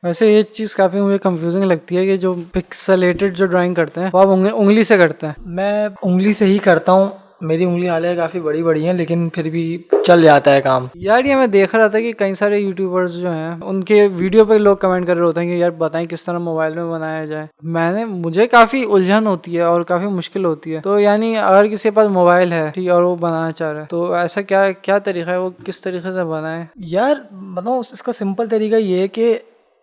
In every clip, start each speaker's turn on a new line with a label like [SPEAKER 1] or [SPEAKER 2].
[SPEAKER 1] वैसे ये चीज़ काफ़ी मुझे कंफ्यूजिंग लगती है कि जो पिक्सेलेटेड जो ड्राइंग करते हैं वो आप उंगली से करते हैं।
[SPEAKER 2] मैं उंगली से ही करता हूँ। मेरी उंगली हालांकि काफ़ी बड़ी बड़ी हैं, लेकिन फिर भी चल जाता है काम।
[SPEAKER 1] यार ये मैं देख रहा था कि कई सारे यूट्यूबर्स जो हैं उनके वीडियो पे लोग कमेंट कर रहे होते हैं कि यार बताएं किस तरह मोबाइल में बनाया जाए। मुझे काफ़ी उलझन होती है और काफ़ी मुश्किल होती है। तो यानी अगर किसी के पास मोबाइल है ठीक और वो बनाना चाह रहा है तो ऐसा क्या क्या तरीका है, वो किस तरीके से बनाए?
[SPEAKER 2] यार मतलब इसका सिंपल तरीका ये है कि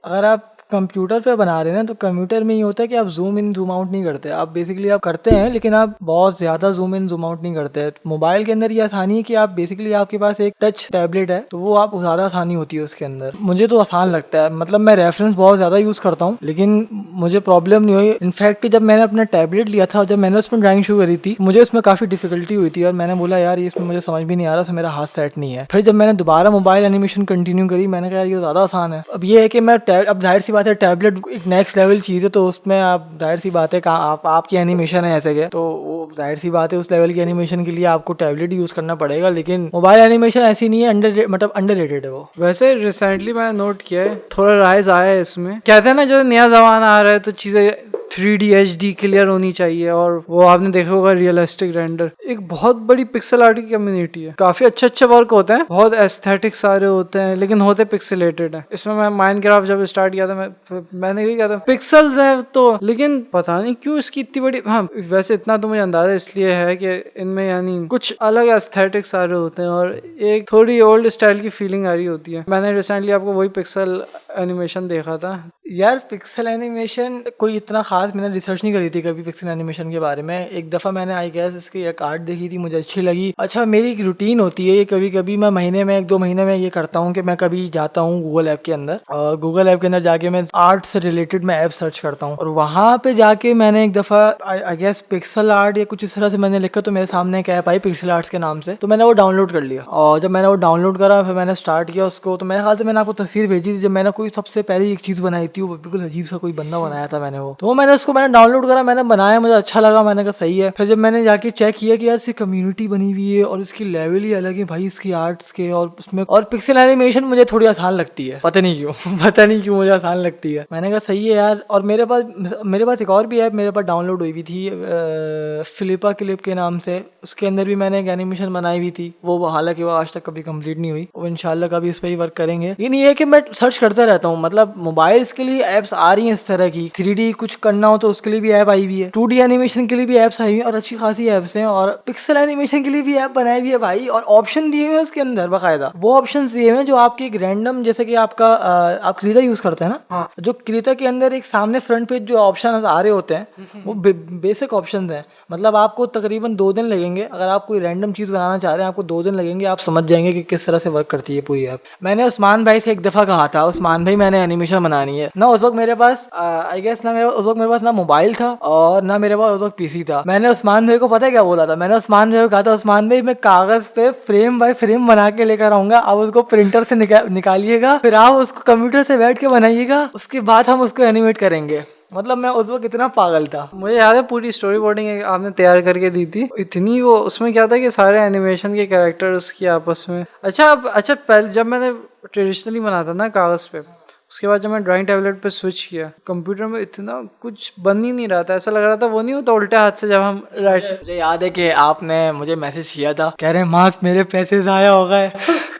[SPEAKER 2] अगर आप कंप्यूटर पे बना रहे हैं ना, तो कंप्यूटर में ये होता है कि आप जूम इन जूम आउट नहीं करते। आप बेसिकली आप करते हैं, लेकिन आप बहुत ज़्यादा जूम इन जूम आउट नहीं करते। मोबाइल के अंदर ये आसानी है कि आप बेसिकली आपके पास एक टच टैबलेट है, तो वो आप ज़्यादा आसानी होती है उसके अंदर। मुझे तो आसान लगता है, मतलब मैं रेफरेंस बहुत ज़्यादा यूज़ करता हूँ, लेकिन मुझे प्रॉब्लम नहीं हुई। इनफैक्ट जब मैंने अपना टैबलेट लिया था, जब मैंने उसमें ड्राइंग शुरू करी थी, मुझे उसमें काफ़ी डिफिकल्टी हुई थी और मैंने बोला यार ये इसमें मुझे समझ भी नहीं आ रहा, मेरा हाथ सेट नहीं है। फिर जब मैंने दोबारा मोबाइल एनिमेशन कंटिन्यू करी, मैंने कहा ये ज़्यादा आसान है। अब ये है कि मैं अब जाहिर सी बात है टैबलेट एक नेक्स्ट लेवल चीज़ है, तो उसमें आप जाहिर सी बात है आपकी एनिमेशन है ऐसे के, तो वो जाहिर सी बात है उस लेवल की एनिमेशन के लिए आपको टैबलेट यूज़ करना पड़ेगा। लेकिन मोबाइल एनिमेशन ऐसी नहीं है, मतलब अंडररेटेड है वो।
[SPEAKER 1] वैसे रिसेंटली मैंने नोट किया है थोड़ा राइज आया है इसमें। कहते हैं ना जो नया जमाना आ रहा है तो चीज़ें 3D HD क्लियर होनी चाहिए, और वो आपने देखा होगा रियलिस्टिक रेंडर। एक बहुत बड़ी पिक्सल आर्ट की कम्युनिटी है, काफी अच्छे अच्छे वर्क होते हैं, बहुत एस्थेटिक सारे होते हैं, लेकिन होते पिक्सेलेटेड है। इसमें मैं माइनक्राफ्ट जब स्टार्ट किया था मैंने भी कहा था पिक्सल्स हैं तो, लेकिन पता नहीं क्यों इसकी इतनी बड़ी। हाँ वैसे इतना तो मुझे अंदाजा इसलिए है कि इनमें यानी कुछ अलग एस्थेटिक सारे होते हैं और एक थोड़ी ओल्ड स्टाइल की फीलिंग आ रही होती है। मैंने रिसेंटली आपको वही पिक्सल एनिमेशन देखा था।
[SPEAKER 2] यार पिक्सल एनिमेशन कोई इतना खास मैंने रिसर्च नहीं करी थी कभी पिक्सल एनिमेशन के बारे में। एक दफ़ा मैंने आई गेस इसकी एक आर्ट देखी थी, मुझे अच्छी लगी। अच्छा मेरी एक रूटीन होती है, ये कभी कभी मैं महीने में 1-2 महीने में ये करता हूँ कि मैं कभी जाता हूँ गूगल ऐप के अंदर, और गूगल ऐप के अंदर जाके मैं आर्ट से रिलेटेड मैं ऐप सर्च करता हूँ, और वहाँ पे जाके मैंने एक दफ़ा आई गेस पिक्सल आर्ट या कुछ इस तरह से मैंने लिखा, तो मेरे सामने एक ऐप आई पिक्सल आर्ट्स के नाम से, तो मैंने वो डाउनलोड कर लिया। और जब मैंने वो डाउनलोड करा फिर मैंने स्टार्ट किया उसको, तो मेरे ख्याल से मैंने आपको तस्वीर भेजी थी जब मैंने कोई सबसे पहली एक चीज़ बनाई थी, वो बिल्कुल अजीब सा कोई बंदा बनाया था मैंने वो, तो मैंने उसको डाउनलोड करा, मैंने बनाया, मुझे अच्छा लगा, मैंने कहा सही है। फिर जब मैंने जाके चेक किया कि यार इसकी कम्युनिटी बनी हुई है और इसकी लेवल ही अलग है भाई इसकी आर्ट्स के, और उसमें और पिक्सल एनिमेशन मुझे थोड़ी आसान लगती है, पता नहीं क्यों पता नहीं क्यों मुझे आसान लगती है। मैंने कहा सही है यार। और मेरे पास एक और भी ऐप मेरे पास डाउनलोड हुई भी थी फिलिपा क्लिप के नाम से, उसके अंदर भी मैंने एक एनिमेशन बनाई हुई थी। वो हालांकि वो आज तक कभी कंप्लीट नहीं हुई, वो इंशाल्लाह कभी इस पर ही वर्क करेंगे। लेकिन ये है कि मैं सर्च करता रहता हूँ, मतलब मोबाइल्स के लिए ऐप्स आ रही हैं इस तरह की, 3D कुछ करना हो तो उसके लिए भी ऐप आई हुई है, 2D एनिमेशन के लिए भी ऐप्स आई हुई है और अच्छी खासी ऐप्स हैं, और पिक्सल एनिमेशन के लिए भी ऐप बनाई हुई है भाई, और ऑप्शन दिए हुए हैं उसके अंदर बाकायदा। वो ऑप्शन दिए हुए हैं जो आपकी एक रैंडम, जैसे कि आपका आप क्रीता यूज करते हैं ना, हाँ, जो क्रीता के अंदर एक सामने फ्रंट पेज जो ऑप्शन आ रहे होते हैं वो बेसिक ऑप्शन हैं। मतलब आपको तकरीबन 2 दिन लगेंगे, अगर आप कोई रैंडम चीज़ बनाना चाह रहे हैं आपको 2 दिन लगेंगे, आप समझ जाएंगे कि किस तरह से वर्क करती है पूरी ऐप। मैंने उस्मान भाई से एक दफ़ा कहा था, उस्मान भाई मैंने एनिमेशन बनानी है ना, उस वक्त मेरे पास आई गेस उस वक्त मेरे पास ना मोबाइल था और ना मेरे पास उस वक्त पीसी था। मैंने उस्मान भाई को पता है क्या बोला था, मैंने उस्मान भाई को कहा था उस्मान भाई मैं कागज़ पे फ्रेम बाय फ्रेम बना के लेकर आऊँगा, आप उसको प्रिंटर से निकालिएगा, फिर आप उसको कंप्यूटर से बैठ के बनाइएगा, उसके बाद हम उसको एनिमेट करेंगे। मतलब मैं उस वक्त इतना पागल था।
[SPEAKER 1] मुझे याद है पूरी स्टोरी बोर्डिंग आपने तैयार करके दी थी इतनी, वो उसमें क्या था कि सारे एनिमेशन के कैरेक्टर्स की आपस में। अच्छा पहले जब मैंने ट्रेडिशनली बनाता ना कागज़ पे, उसके बाद जब मैं ड्राइंग टैबलेट पे स्विच किया कंप्यूटर में इतना कुछ बन ही नहीं रहा था, ऐसा लग रहा था वो नहीं होता उल्टे हाथ से जब हम राइट।
[SPEAKER 2] मुझे याद है कि आपने मुझे मैसेज किया था, कह रहे हैं मास मेरे पैसे ज़ाया हो गए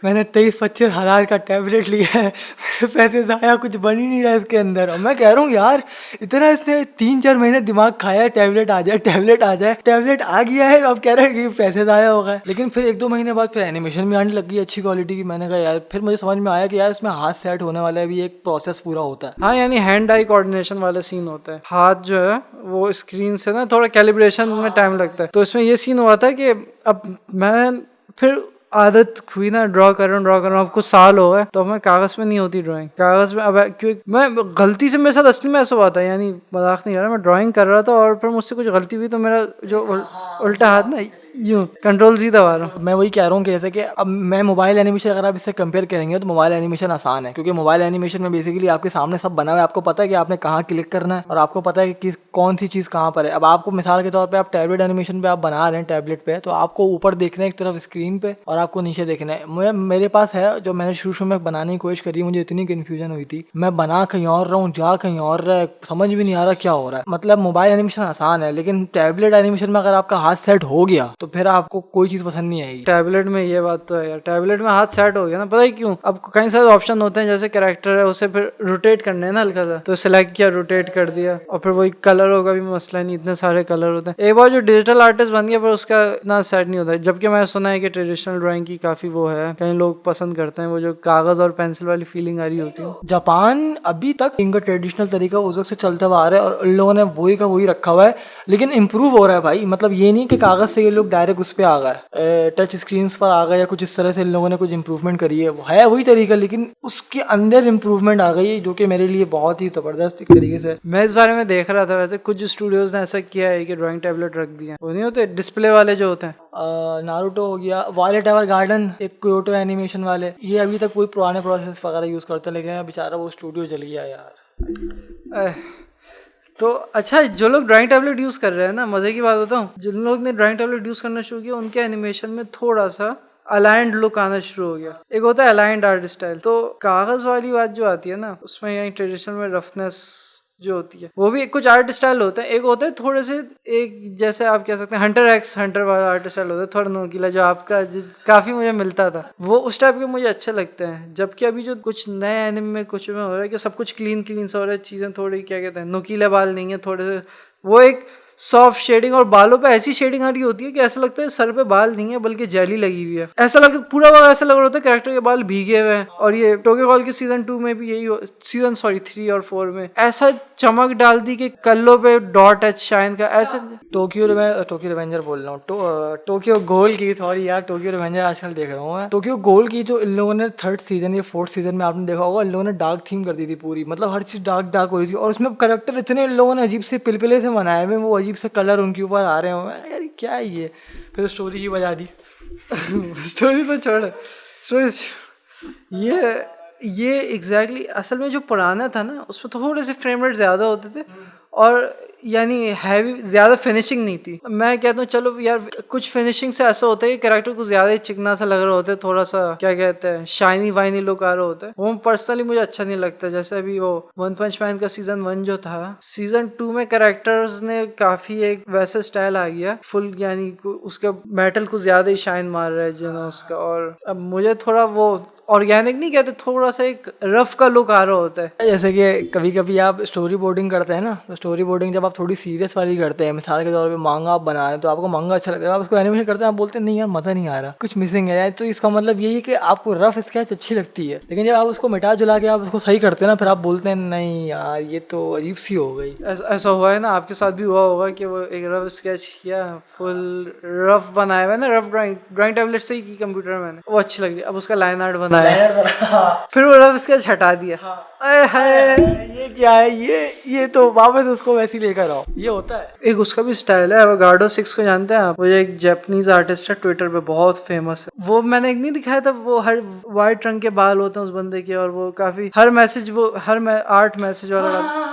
[SPEAKER 2] मैंने 23-25 हज़ार का टैबलेट लिया है, मेरे पैसे ज़ाया, कुछ बन ही नहीं रहा इसके अंदर। और मैं कह रहा हूँ यार इतना इसने 3-4 महीने दिमाग खाया, टैबलेट आ जाए टैबलेट आ जाए, टैबलेट आ गया है, अब कह रहे हैं कि पैसे ज़ाया हो गए। लेकिन फिर 1-2 महीने बाद फिर एनिमेशन भी आने लग गई अच्छी क्वालिटी की। मैंने कहा यार, फिर मुझे समझ में आया कि यार इसमें हाथ सेट होने वाला भी एक प्रोसेस पूरा होता है।
[SPEAKER 1] हाँ यानी हैंड आई कोऑर्डिनेशन वाला सीन होता है, हाथ जो है वो स्क्रीन से ना थोड़ा कैलिब्रेशन में टाइम लगता है। तो इसमें ये सीन हुआ था कि अब मैं फिर आदत हुई ना ड्रॉ कर रहा हूँ, अब कुछ साल हो गए तो मैं कागज़ पे नहीं होती ड्राइंग, कागज़ में अब क्यों मैं गलती से, मेरे साथ असली में ऐसा हुआ था, यानी मजाक नहीं कर रहा, मैं ड्राइंग कर रहा था और फिर मुझसे कुछ गलती हुई तो मेरा जो उल्टा हाथ ना यूं कंट्रोल सी दबा रहा हूँ।
[SPEAKER 2] मैं वही कह रहा हूँ कि जैसे कि अब मैं मोबाइल एनिमेशन अगर आप इससे कंपेयर करेंगे तो मोबाइल एनिमेशन आसान है, क्योंकि मोबाइल एनिमेशन में बेसिकली आपके सामने सब बना हुआ है, आपको पता है कि आपने कहाँ क्लिक करना है और आपको पता है कि कौन सी चीज़ कहाँ पर है। अब आपको मिसाल के तौर पे आप टैबलेट एनिमेशन पे आप बना रहे हैं टैबलेट पे, तो आपको ऊपर देखना है एक तरफ स्क्रीन पे और आपको नीचे देखना है। मेरे पास है जो मैंने शुरू में बनाने की कोशिश करी, मुझे इतनी कन्फ्यूजन हुई थी, मैं बना कहीं और रहा हूँ जा कहीं और रहा है, समझ भी नहीं आ रहा क्या हो रहा है। मतलब मोबाइल एनिमेशन आसान है, लेकिन टैबलेट एनिमेशन में अगर आपका हाथ सेट हो गया तो फिर आपको कोई चीज़ पसंद नहीं आएगी।
[SPEAKER 1] टैबलेट में ये बात तो है यार, टैबलेट में हाथ सेट हो गया ना, पता है क्यों? अब कई सारे ऑप्शन होते हैं, जैसे कैरेक्टर है उसे फिर रोटेट करना है ना हल्का सा, तो सिलेक्ट किया, रोटेट कर दिया, और फिर वही कलर का भी मसला नहीं, इतने सारे कलर होते हैं। एक बार जो डिजिटल आर्टिस्ट बन गया पर उसका इतना सेट नहीं होता है। जबकि मैंने सुना है कि ट्रेडिशनल ड्राइंग की काफी वो है, कई लोग पसंद करते हैं वो जो कागज और पेंसिल वाली फीलिंग आ रही होती है।
[SPEAKER 2] जापान अभी तक इनका ट्रेडिशनल तरीका उस वक्त से चलता हुआ आ रहा है और इन लोगों ने वही का वही रखा हुआ है, लेकिन इम्प्रूव हो रहा है भाई। मतलब ये नहीं कि कागज से ये लोग डायरेक्ट उस पर आ गए, टच स्क्रीन पर आ गए या कुछ इस तरह से इन लोगों ने कुछ इंप्रूवमेंट करी है वही तरीका, लेकिन उसके अंदर इम्प्रूवमेंट आ गई है जो कि मेरे लिए बहुत ही जबरदस्त एक तरीके से।
[SPEAKER 1] मैं इस बारे में देख रहा था, वैसे कुछ स्टूडियोज ने ऐसा किया है कि ड्राइंग टैबलेट रख दिए, वो नहीं होते डिस्प्ले वाले जो होते हैं,
[SPEAKER 2] नारुतो हो गया, वायलेट एवर गार्डन, एक क्योटो एनिमेशन वाले, ये अभी तक कोई पुराने प्रोसेस वगैरह यूज़ करते हैं, लेकिन बेचारा वो स्टूडियो जल गया यार।
[SPEAKER 1] तो अच्छा, जो लोग ड्राइंग टैबलेट यूज़ कर रहे हैं ना, मज़े की बात बताऊँ, जिन लोग ने ड्राइंग टैबलेट यूज़ करना शुरू किया उनके एनिमेशन में थोड़ा सा अलाइंड लुक आना शुरू हो गया। एक होता है अलाइंड आर्ट स्टाइल, तो कागज़ वाली बात जो आती है ना, उसमें यही ट्रेडिशनल में रफनेस जो होती है वो भी कुछ आर्ट स्टाइल होता है। एक होता है थोड़े से, एक जैसे आप कह सकते हैं हंटर एक्स हंटर वाला आर्ट स्टाइल होता है, थोड़ा नोकीला, जो आपका काफी मुझे मिलता था, वो उस टाइप के मुझे अच्छे लगते हैं। जबकि अभी जो कुछ नए एनिमे में कुछ में हो रहा है कि सब कुछ क्लीन क्लीन सा हो रहा है, चीजें थोड़ी क्या कहते हैं नोकीले बाल नहीं है, थोड़े से वो एक सॉफ्ट शेडिंग, और बालों पे ऐसी शेडिंग आ रही होती है कि ऐसा लगता है सर पे बाल नहीं है बल्कि जेली लगी हुई है। ऐसा लगता है पूरा वक्त ऐसा लग रहा होता है कैरेक्टर के बाल भीगे हुए हैं। और ये टोक्यो गॉल के सीजन 2 में भी यही, सीजन 3 और 4 में ऐसा चमक डाल दी कि कल्लों पे डॉट है शाइन का, ऐसा।
[SPEAKER 2] टोक्यो रिवेंजर बोल रहा हूँ, टोक्यो गोल की, सॉरी यार, टोक्यो रिवेंजर आजकल देख रहा हूँ मैं। टोक्यो गोल की जो इन लोगों ने 3rd सीजन या 4th सीजन में आपने देखा होगा, इन लोगों ने डार्क थीम कर दी थी पूरी, मतलब हर चीज डार्क डार्क हो रही थी, और उसमें करेक्टर इतने इन लोगों ने अजीब से पिलपिले से बनाए हुए, वो अजीब से कलर उनके ऊपर आ रहे हैं यार, क्या है ये। फिर स्टोरी ही बजा दी।
[SPEAKER 1] स्टोरी तो छोड़, स्टोरी ये एग्जैक्टली असल में जो पुराना था ना, उसमें थोड़े से फ्रेम रेट ज़्यादा होते थे और यानी हैवी, ज़्यादा फिनिशिंग नहीं थी। मैं कहता हूँ चलो यार, कुछ फिनिशिंग से ऐसा होता है कि कैरेक्टर को ज़्यादा ही चिकना सा लग रहा होता है, थोड़ा सा क्या कहते हैं शाइनी वाइनी लुक आ रहा होता है, वो पर्सनली मुझे अच्छा नहीं लगता। जैसे अभी वो वन पंच मैन का सीजन 1 जो था, सीजन 2 में कैरेक्टर्स ने काफ़ी एक वैसे स्टाइल आ गया फुल, यानी उसका मेटल को ज़्यादा ही शाइन मार रहा है जो उसका, और अब मुझे थोड़ा वो ऑर्गेनिक नहीं कहते, थोड़ा सा एक रफ का लुक आ रहा होता है।
[SPEAKER 2] जैसे कि कभी कभी आप स्टोरी बोर्डिंग करते हैं ना, तो स्टोरी बोर्डिंग जब आप थोड़ी सीरियस वाली करते हैं, मिसाल के तौर पे मांगा आप बना रहे हैं, तो आपको मांगा अच्छा लगता है, आप उसको एनिमेशन करते हैं, आप बोलते हैं नहीं यार मज़ा नहीं आ रहा, कुछ मिसिंग है यार। तो इसका मतलब यही है कि आपको रफ स्केच अच्छी लगती है, लेकिन जब आप उसको मिटा जुला के आप उसको सही करते हैं ना, फिर आप बोलते हैं नहीं यार ये तो अजीब सी हो गई।
[SPEAKER 1] ऐसा हुआ है ना, आपके साथ भी हुआ होगा कि वो एक रफ स्केच किया, फुल रफ बनाया हुआ है ना, रफ ड्राइंग टैबलेट से ही की कंप्यूटर में, वो अच्छी लगी, अब उसका लाइन आर्ट बनाया, फिर वो रफ स्केच हटा दिया।
[SPEAKER 2] ये क्या है, ये तो वापस उसको वैसे ही लेकर आओ, ये होता है।
[SPEAKER 1] एक उसका भी स्टाइल है, एवोगाड्रो 6 को जानते हैं आप? वो एक जापानीज आर्टिस्ट है, ट्विटर पे बहुत फेमस है। वो मैंने एक नहीं दिखाया था, वो हर वाइट रंग के बाल होते हैं उस बंदे के, और वो काफी हर मैसेज, वो हर आर्ट मैसेज वाला।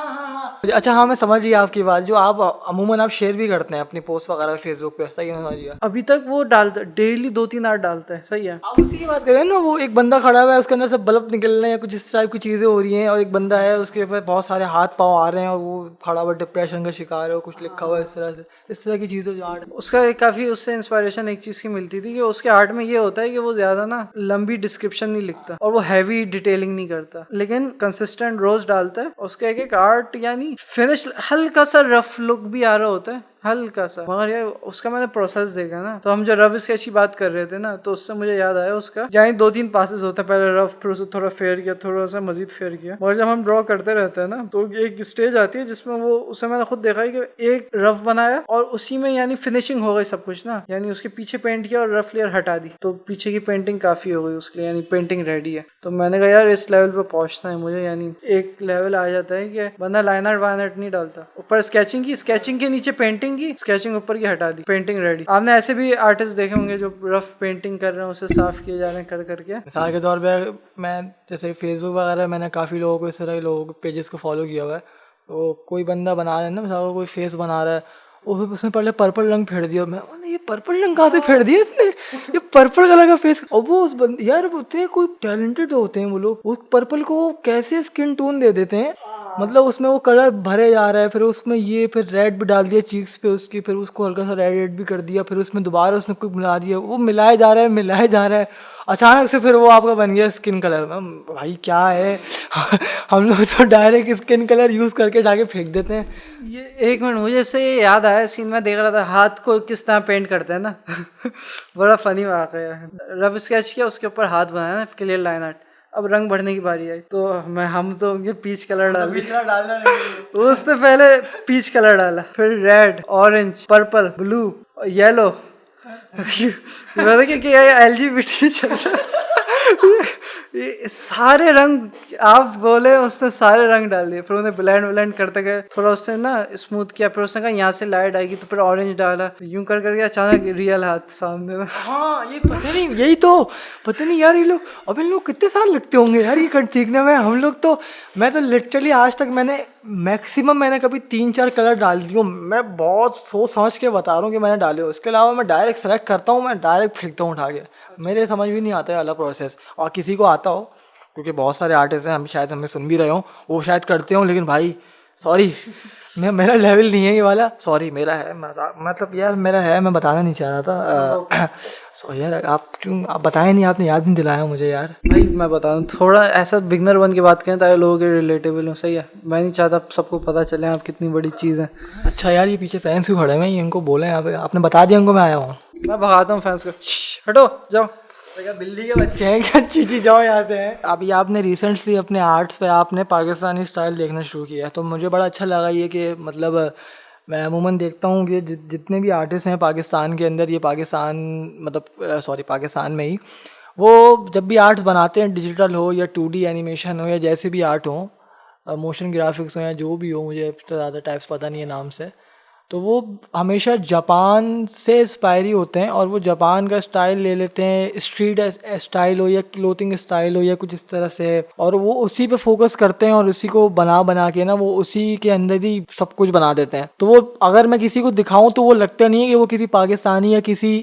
[SPEAKER 2] अच्छा हाँ, मैं समझ गई आपकी बात, जो आप अमूमन आप शेयर भी करते हैं अपनी पोस्ट वगैरह फेसबुक पे, सही है, समझ गया।
[SPEAKER 1] अभी तक वो डालता, डेली 2-3 आर्ट डालता है, सही है।
[SPEAKER 2] आप उसी की बात करें ना, वो एक बंदा खड़ा हुआ है, उसके अंदर से बल्ब निकल रहे हैं, कुछ इस टाइप की चीजें हो रही हैं, और एक बंदा है उसके ऊपर बहुत सारे हाथ पाँव आ रहे हैं, और वो खड़ा हुआ डिप्रेशन का शिकार है, और कुछ लिखा हुआ है इस तरह से, इस तरह की चीजें जो आर्ट।
[SPEAKER 1] उसका काफी उससे इंस्पायरेशन एक चीज की मिलती थी कि उसके आर्ट में ये होता है कि वो ज्यादा ना लंबी डिस्क्रिप्शन नहीं लिखता और वो हैवी डिटेलिंग नहीं करता, लेकिन कंसिस्टेंट रोज डालता है। उसका एक एक आर्ट यानी फिनिश, हल्का सा रफ लुक भी आ रहा होता है, हल्का सा, मगर यार उसका मैंने प्रोसेस देखा ना, तो हम जो रफ स्केच की बात कर रहे थे ना, तो उससे मुझे याद आया उसका, यानी 2-3 पासेस होते हैं, पहले रफ, फिर उसे थोड़ा फेयर किया, थोड़ा सा मजीद फेयर किया। और जब हम ड्रॉ करते रहते हैं ना, तो एक स्टेज आती है जिसमें वो, उसे मैंने खुद देखा है कि एक रफ बनाया और उसी में यानी फिनिशिंग हो गई सब कुछ ना, यानी उसके पीछे पेंट किया और रफ लेयर हटा दी, तो पीछे की पेंटिंग काफी हो गई उसके लिए, यानी पेंटिंग रेडी है। तो मैंने कहा यार इस लेवल पे पहुंचना है मुझे, यानी एक लेवल आ जाता है कि बंदा लाइन आर्ट वाइन आर्ट नहीं डालता, ऊपर स्केचिंग के नीचे पेंटिंग राइटिंग की, स्केचिंग ऊपर की हटा दी, पेंटिंग रेडी। आपने ऐसे भी आर्टिस्ट देखे होंगे जो रफ पेंटिंग कर रहे हैं, उसे साफ किए जा रहे हैं कर करके।
[SPEAKER 2] मिसाल के तौर पे मैं जैसे फेसबुक वगैरह मैंने काफ़ी लोगों को, इस तरह के लोगों के पेजेस को फॉलो किया हुआ है। तो कोई बंदा बना रहा है ना, मिसाल कोई फेस बना रहा है, वो फिर उसने पहले पर्पल रंग फेर दिया। मैं ये पर्पल रंग कहाँ से फेर दिया इसने, ये पर्पल कलर का फेस। और वो उस बंदे यार उतने कोई टैलेंटेड होते हैं वो लोग, उस पर्पल को कैसे स्किन टोन दे देते हैं, मतलब उसमें वो कलर भरे जा रहा है, फिर उसमें ये फिर रेड भी डाल दिया चीक्स पे उसकी, फिर उसको हल्का सा रेड भी कर दिया, फिर उसमें दोबारा उसने कुछ मिला दिया, वो मिलाया जा रहा है अचानक से फिर वो आपका बन गया स्किन कलर। भाई क्या है हम लोग तो डायरेक्ट स्किन कलर यूज़ करके जाके फेंक देते हैं।
[SPEAKER 1] ये एक मिनट, मुझे इससे ये याद आया, सीन में देख रहा था हाथ को किस तरह पेंट करते हैं ना बड़ा फनी वाक़या है। रफ स्केच किया, उसके ऊपर हाथ बनाया ना, क्लियर लाइन आर्ट। अब रंग भरने की बारी आई तो हम तो ये पीच कलर डाल दिया। उसने पहले पीच कलर डाला, फिर red, orange, purple, blue, yellow. कि ये LGBT चल रहा है ये सारे रंग आप बोले, उसने सारे रंग डाल दिए। फिर उन्हें ब्लेंड करते गए, थोड़ा उसने ना स्मूथ किया, फिर उसने कहा यहाँ से लाइट आएगी, तो फिर ऑरेंज डाला, यूं कर करके अचानक रियल हाथ सामने में।
[SPEAKER 2] हाँ ये पता नहीं, यही तो पता नहीं यार, ये लोग अब इन लोग कितने साल लगते होंगे यार ये सीखने में। हम लोग तो, मैं तो लिटरली आज तक मैंने कभी 3-4 कलर डाल दिए। मैं बहुत सोच समझ के बता रहा हूँ कि मैंने डाले हो, इसके अलावा मैं डायरेक्ट सेलेक्ट करता हूँ, मैं डायरेक्ट फेंकता हूँ उठा के। मेरे समझ भी नहीं आता है वाला प्रोसेस। और किसी को आता हो, क्योंकि बहुत सारे आर्टिस्ट हैं, हम शायद हमें सुन भी रहे हो, वो शायद करते हो, लेकिन भाई सॉरी, मेरा लेवल नहीं है ये वाला, सॉरी मेरा है, मतलब यार मेरा है, मैं बताना नहीं चाह रहा था। सो यार आप बताएं नहीं, आपने याद नहीं दिलाया मुझे यार।
[SPEAKER 1] भाई मैं बता दूँ, थोड़ा ऐसा बिगनर बन के बात करें ताकि लोगों के रिलेटेबल हो, सही है। मैं नहीं चाहता सबको पता चले आप कितनी बड़ी चीज़ है।
[SPEAKER 2] अच्छा यार, ये पीछे फैंस क्यों खड़े हैं, ये इनको बोले यहाँ पे, आपने बता दिया उनको मैं आया हूँ।
[SPEAKER 1] मैं भगाता हूँ फैंस को, हटो जाओ,
[SPEAKER 2] बिल्ली के बच्चे हैं क्या, चीची जाओ यहाँ से। अभी आपने रिसेंटली अपने आर्ट्स पे आपने पाकिस्तानी स्टाइल देखना शुरू किया है, तो मुझे बड़ा अच्छा लगा ये कि मतलब मैं अमूमन देखता हूँ कि जितने भी आर्टिस्ट हैं पाकिस्तान के अंदर, ये पाकिस्तान में ही, वो जब भी आर्ट्स बनाते हैं, डिजिटल हो या 2D एनिमेशन हो या जैसे भी आर्ट हो, मोशन ग्राफिक्स हो या जो भी हो, मुझे ज़्यादा टाइप्स पता नहीं है नाम से, तो वो हमेशा जापान से इंस्पायर ही होते हैं और वो जापान का स्टाइल ले लेते हैं, स्ट्रीट स्टाइल हो या क्लोथिंग स्टाइल हो या कुछ इस तरह से, और वो उसी पे फोकस करते हैं और उसी को बना के ना वो उसी के अंदर ही सब कुछ बना देते हैं। तो वो अगर मैं किसी को दिखाऊं तो वो लगता नहीं है कि वो किसी पाकिस्तानी या किसी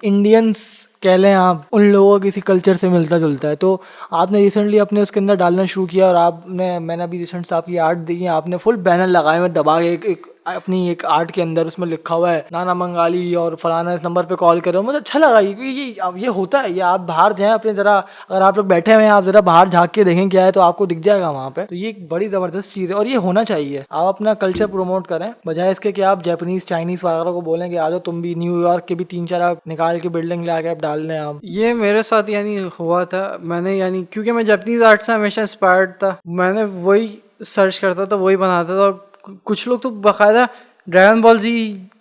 [SPEAKER 2] इंडियंस कह लें आप, उन लोगों किसी कल्चर से मिलता जुलता है। तो आपने रिसेंटली अपने उसके अंदर डालना शुरू किया और मैंने अभी रिसेंट से आपकी आर्ट देखी, आपने फुल बैनर लगाए हुए दबा के अपनी एक आर्ट के अंदर, उसमें लिखा हुआ है नाना मंगाली और फलाना इस नंबर पे कॉल करो। मुझे अच्छा लगा ये होता है, ये आप बाहर जाएं अपने ज़रा, अगर आप लोग बैठे हुए हैं, आप ज़रा बाहर झाँक के देखें क्या है तो आपको दिख जाएगा वहाँ पे। तो ये एक बड़ी ज़बरदस्त चीज़ है और ये होना चाहिए। आप अपना कल्चर प्रमोट करें बजाय इसके कि आप जापानीज़ चाइनीज़ वगैरह को बोलें कि आ जाओ तुम भी, न्यूयॉर्क के भी 3-4 आप निकाल के बिल्डिंग ला के आप डाल दें। आप
[SPEAKER 1] ये मेरे साथ यानी हुआ था, मैंने यानी क्योंकि मैं जापानीज़ आर्ट से हमेशा इंस्पायर्ड था, मैंने वही सर्च करता था, वही बनाता था। और कुछ लोग तो बाकायदा ड्रैगन बॉल जी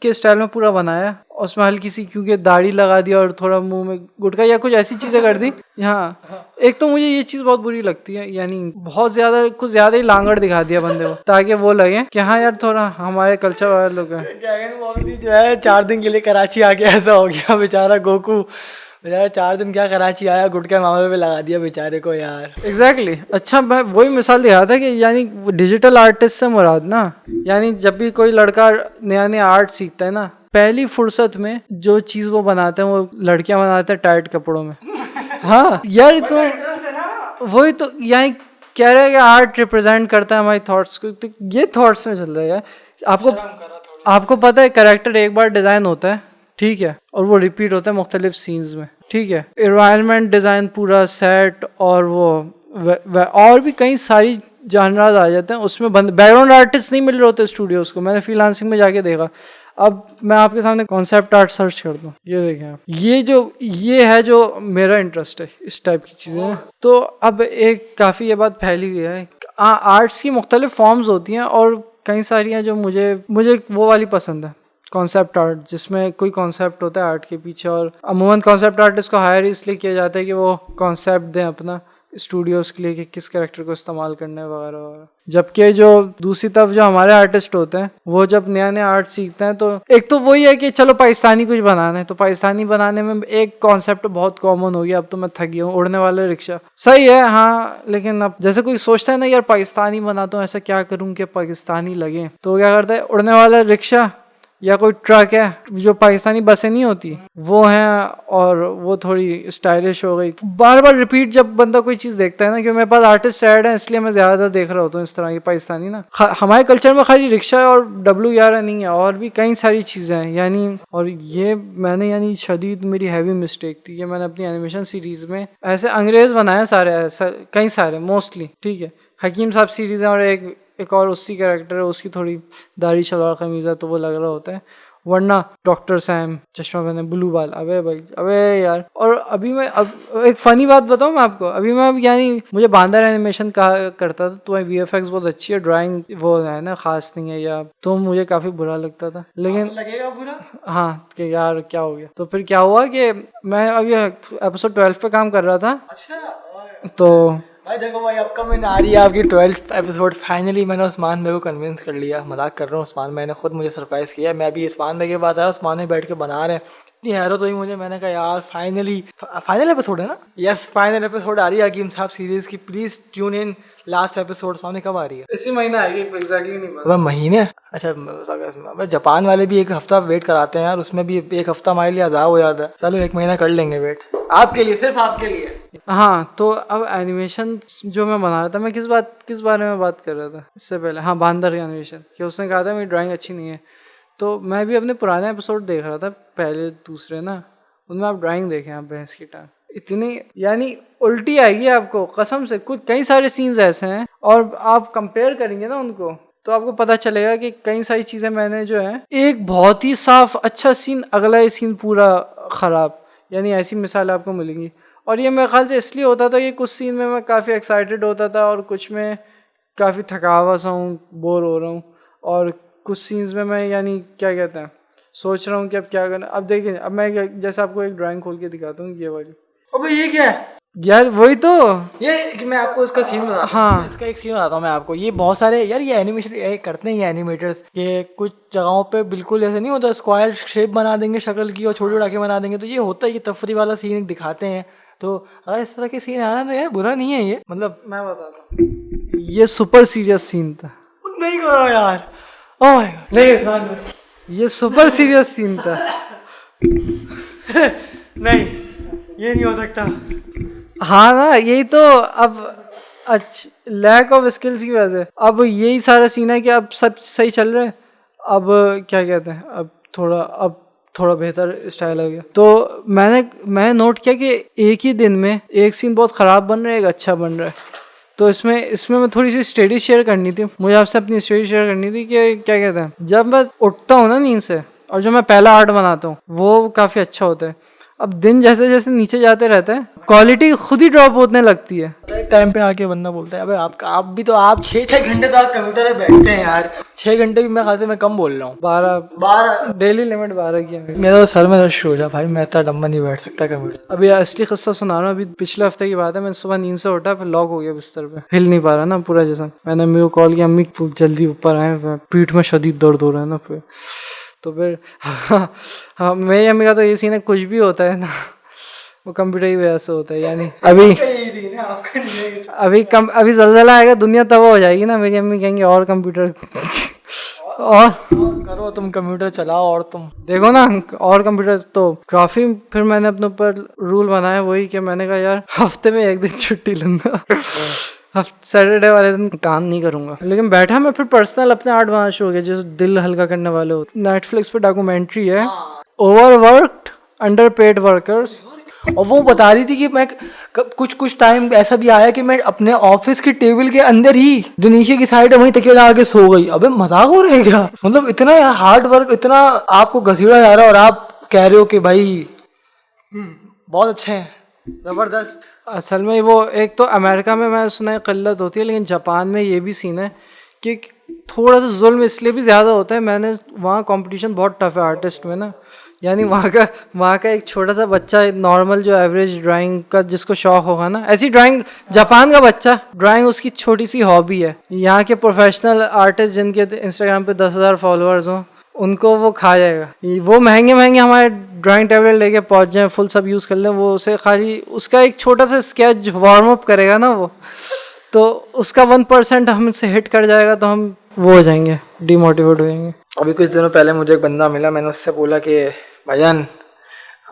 [SPEAKER 1] के स्टाइल में पूरा बनाया, उसमें हल्की सी क्योंकि दाढ़ी लगा दी और थोड़ा मुंह में गुटखा या कुछ ऐसी चीज़ें कर दी। हाँ, एक तो मुझे ये चीज़ बहुत बुरी लगती है, यानी बहुत ज़्यादा कुछ ज़्यादा ही लांगड़ दिखा दिया बंदे को ताकि वो लगे कि हाँ यार थोड़ा हमारे कल्चर वाले लोग हैं।
[SPEAKER 2] ड्रैगन बॉल जी जो है 4 दिन के लिए कराची आके ऐसा हो गया बेचारा गोकू, बेचारा 4 दिन क्या कराची आया, गुटखा मामे पे लगा दिया बेचारे को यार।
[SPEAKER 1] एग्जैक्टली अच्छा मैं वही मिसाल दिखा था कि यानी डिजिटल आर्टिस्ट से मुराद ना, यानी जब भी कोई लड़का नया नया आर्ट सीखता है ना, पहली फुर्सत में जो चीज़ वो बनाते हैं वो लड़कियां बनाते हैं टाइट कपड़ों में। हाँ यार, तो वही तो यहाँ कह रहे हैं कि आर्ट रिप्रेजेंट करता है हमारी थॉट्स को, तो ये थॉट्स में चल रहा है यार। आपको पता है कैरेक्टर एक बार डिज़ाइन होता है, ठीक है, और वो रिपीट होता है मुख्तलिफ सीन्स में, ठीक है, एनवायरनमेंट डिज़ाइन पूरा सेट और वो और भी कई सारी जानराज आ जाते हैं उसमें। बैकग्राउंड आर्टिस्ट नहीं मिल रहे होते स्टूडियोज़ को, मैंने फ्रीलांसिंग में जाके देखा। अब मैं आपके सामने कॉन्सेप्ट आर्ट सर्च करता हूँ, ये देखें आप, ये है जो मेरा इंटरेस्ट है इस टाइप की चीज़ें। तो अब एक काफ़ी ये बात फैली हुई है, आर्ट्स की मुख्तलिफ फॉर्म्स होती हैं और कई सारी हैं जो मुझे वो वाली पसंद है, कॉन्सेप्ट आर्ट, जिसमें कोई कॉन्सेप्ट होता है आर्ट के पीछे। और अमूमन कॉन्सेप्ट आर्टिस्ट को हायर इसलिए किया जाता है कि वो कॉन्सेप्ट दें अपना, स्टूडियोज के लिए कि किस कैरेक्टर को इस्तेमाल करना है वगैरह वगैरह। जबकि जो दूसरी तरफ जो हमारे आर्टिस्ट होते हैं वो जब नया नया आर्ट सीखते हैं तो एक तो वही है कि चलो पाकिस्तानी कुछ बनाना है, तो पाकिस्तानी बनाने में एक कॉन्सेप्ट बहुत कॉमन हो गया। अब तो मैं थक गया हूँ, उड़ने वाले रिक्शा सही है हाँ, लेकिन अब जैसे कोई सोचता है ना यार पाकिस्तानी बनाता हूँ, ऐसा क्या करूँ कि पाकिस्तानी लगे, तो क्या करता है उड़ने वाला रिक्शा या कोई ट्रक है, जो पाकिस्तानी बसें नहीं होती वो हैं, और वो थोड़ी स्टाइलिश हो गई। बार बार रिपीट जब बंदा कोई चीज़ देखता है ना, क्योंकि मेरे पास आर्टिस्ट ऐड है इसलिए मैं ज़्यादा देख रहा होता हूँ इस तरह की पाकिस्तानी ना। हमारे कल्चर में खाली रिक्शा और W11 नहीं है, और भी कई सारी चीज़ें हैं यानी। और ये मैंने यानी शदीद मेरी हैवी मिस्टेक थी कि मैंने अपनी एनिमेशन सीरीज़ में ऐसे अंग्रेज़ बनाए सारे, कई सारे मोस्टली, ठीक है। हकीम साहब सीरीज़ है और एक और उसकी कैरेक्टर है, उसकी थोड़ी दाढ़ी शलवार कमीज़ है तो वो लग रहा होता है, वरना डॉक्टर सैम चश्मा पहने ब्लू बाल, अबे भाई अबे यार। और अभी मैं अब एक फ़नी बात बताऊँ मैं आपको, अभी मैं यानी मुझे बांदर एनिमेशन कहा करता था तो VFX बहुत अच्छी है, ड्राइंग वो है ना ख़ास नहीं है, या तो मुझे काफ़ी बुरा लगता था, लेकिन
[SPEAKER 2] तो लगेगा बुरा
[SPEAKER 1] हाँ कि यार क्या हो गया। तो फिर क्या हुआ कि मैं अभी एपिसोड 12 पे काम कर रहा था।
[SPEAKER 2] अच्छा
[SPEAKER 1] तो
[SPEAKER 2] भाई देखो भाई अपकमिंग आ रही है आपकी 12th एपिसोड। फाइनली मैंने उस्मान भाई को कन्विंस कर लिया, मजाक कर रहा हूँ, उस्मान भाई ने खुद मुझे सरप्राइज़ किया। मैं अभी उस्मान भाई के पास आया, उस्मान भाई बैठ के बना रहे हैं, इतनी हैरत हुई मुझे। मैंने कहा यार फाइनल एपिसोड है ना, यस फाइनल एपिसोड आ रही है हकीम साहब सीरीज की, please tune in last episode. Usman कब आ रही है?
[SPEAKER 1] इसी महीने आएगी, एग्जैक्टली नहीं पता।
[SPEAKER 2] अब महीने अच्छा जापान वाले भी एक हफ्ता वेट कराते हैं यार, उसमें भी एक हफ्ता हमारे लिए अजाब हो जाता है। चलो एक महीना कर लेंगे वेट, आपके लिए, सिर्फ आपके लिए।
[SPEAKER 1] हाँ तो अब एनिमेशन जो मैं बना रहा था, मैं किस बारे में बात कर रहा था इससे पहले, हाँ बांदर एनिमेशन, कि उसने कहा था मेरी ड्राइंग अच्छी नहीं है। तो मैं भी अपने पुराने एपिसोड देख रहा था, पहले दूसरे ना, उनमें आप ड्राइंग देखें, आप भैंस की टांग इतनी यानी उल्टी आएगी आपको कसम से। कुछ कई सारे सीन्स ऐसे हैं और आप कंपेयर करेंगे ना उनको तो आपको पता चलेगा कि कई सारी चीज़ें मैंने जो है, एक बहुत ही साफ अच्छा सीन, अगला ही सीन पूरा ख़राब, यानी ऐसी मिसाल आपको मिलेंगी। और ये मेरे ख्याल से इसलिए होता था कि कुछ सीन में मैं काफ़ी एक्साइटेड होता था और कुछ में काफ़ी थका हुआ सा हूँ, बोर हो रहा हूँ, और कुछ सीन्स में मैं यानी क्या कहते हैं सोच रहा हूँ कि अब क्या करना। अब देखिए, अब मैं जैसे आपको एक ड्राइंग खोल के दिखाता हूँ, ये वाली।
[SPEAKER 2] अबे ये क्या है
[SPEAKER 1] यार? वही तो,
[SPEAKER 2] ये मैं आपको इसका सीन बताता हूँ।
[SPEAKER 1] हाँ
[SPEAKER 2] इसका एक सीन बताता हूँ मैं आपको। ये बहुत सारे यार ये एनिमेशन ये करते हैं ये एनिमेटर्स के, कुछ जगहों पे बिल्कुल ऐसे नहीं होता, स्क्वायर शेप बना देंगे शक्ल की और छोटी उड़ा के बना देंगे। तो ये होता है, ये तफरी वाला सीन दिखाते हैं। तो अगर इस तरह के सीन आना तो यार बुरा नहीं है ये, मतलब मैं बताता हूँ,
[SPEAKER 1] ये सुपर सीरियस सीन था।
[SPEAKER 2] नहीं करो यार, ओह माय गॉड, नहीं
[SPEAKER 1] ये सुपर सीरियस सीन था।
[SPEAKER 2] नहीं ये नहीं हो सकता।
[SPEAKER 1] हाँ ना, यही तो। अब लैक ऑफ स्किल्स की वजह से अब यही सारा सीन है कि अब सब सही चल रहा है, अब क्या कहते हैं, अब थोड़ा बेहतर स्टाइल हो गया। तो मैंने नोट किया कि एक ही दिन में एक सीन बहुत ख़राब बन रहा है, एक अच्छा बन रहा है। तो इसमें मैं थोड़ी सी स्टोरी शेयर करनी थी, मुझे आपसे अपनी स्टोरी शेयर करनी थी कि क्या कहते हैं, जब मैं उठता हूँ ना नींद से और जो मैं पहला आर्ट बनाता हूँ वो काफ़ी अच्छा होता है। अब दिन जैसे जैसे नीचे जाते रहते हैं, क्वालिटी खुद ही ड्रॉप होने लगती है।
[SPEAKER 2] एक टाइम पे आके बंदा बोलता है अबे आप भी तो आप 6 घंटे तो आप कंप्यूटर पे बैठते हैं यार। 6 घंटे भी मैं खासे मैं कम बोल रहा हूँ, 12
[SPEAKER 1] डेली लिमिट 12 की है।
[SPEAKER 2] मेरा तो सर में दर्द शुरू हो जा भाई, मैं इतना लंबा नहीं बैठ सकता कंप्यूटर।
[SPEAKER 1] अभी असली किस्सा सुना रहा हूँ। अभी पिछले हफ्ते की बात है, मैं सुबह नींद से उठा, फिर लॉक हो गया बिस्तर पे, हिल नहीं पा रहा ना पूरा जैसा। मैंने अम्मी को कॉल किया, अम्मी जल्दी ऊपर आए, पीठ में शदीद दर्द हो रहा है ना। फिर तो फिर हाँ मेरी अम्मी का तो ये सीन है, कुछ भी होता है ना वो कंप्यूटर की वजह से होता है। यानी अभी जल्जला आएगा, दुनिया तबाह हो जाएगी ना। मेरी अम्मी कहेंगे और कंप्यूटर और
[SPEAKER 2] करो, तुम कंप्यूटर चलाओ और तुम
[SPEAKER 1] देखो ना और कंप्यूटर। तो काफी फिर मैंने अपने ऊपर रूल बनाया, वही कि मैंने कहा यार हफ्ते में एक दिन छुट्टी लूंगा, सैटरडे वाले दिन काम नहीं करूंगा। लेकिन बैठा मैं फिर पर्सनल अपने आर्ट बनाना शुरू हो गया, जैसे दिल हल्का करने वाले होते। नेटफ्लिक्स पे डॉक्यूमेंट्री है, ओवरवर्क्ड अंडर पेड वर्कर्स,
[SPEAKER 2] और वो बता रही थी कि मैं कुछ टाइम ऐसा भी आया कि मैं अपने ऑफिस की टेबल के अंदर ही जो नीचे की साइड है वहीं तकिया लगा के सो गई। अबे मजाक हो रहा है क्या? मतलब इतना हार्ड वर्क, इतना आपको घसीड़ा जा रहा है और आप कह रहे हो कि भाई बहुत अच्छे हैं, जबरदस्त।
[SPEAKER 1] असल में वो एक तो अमेरिका में मैं सुना है किल्लत होती है, लेकिन जापान में ये भी सीन है कि थोड़ा सा जुल्म इसलिए भी ज़्यादा होता है। मैंने वहाँ कंपटीशन बहुत टफ है आर्टिस्ट में ना, यानी वहाँ का एक छोटा सा बच्चा नॉर्मल जो एवरेज ड्राइंग का जिसको शौक होगा ना, ऐसी ड्राइंग जापान का बच्चा ड्राइंग उसकी छोटी सी हॉबी है। यहाँ के प्रोफेशनल आर्टिस्ट जिनके इंस्टाग्राम पे 10,000 फॉलोअर्स हों उनको वो खा जाएगा। वो महंगे हमारे ड्राइंग टेबलेट लेके पहुँच जाए, फुल सब यूज़ कर लें, वो उसे खाली उसका एक छोटा सा स्केच वार्म अप करेगा ना वो, तो उसका 1% हमसे हिट कर जाएगा तो हम वो हो जाएंगे, डिमोटिवेट हो जाएंगे।
[SPEAKER 2] अभी कुछ दिनों पहले मुझे एक बंदा मिला, मैंने उससे बोला कि भाईजान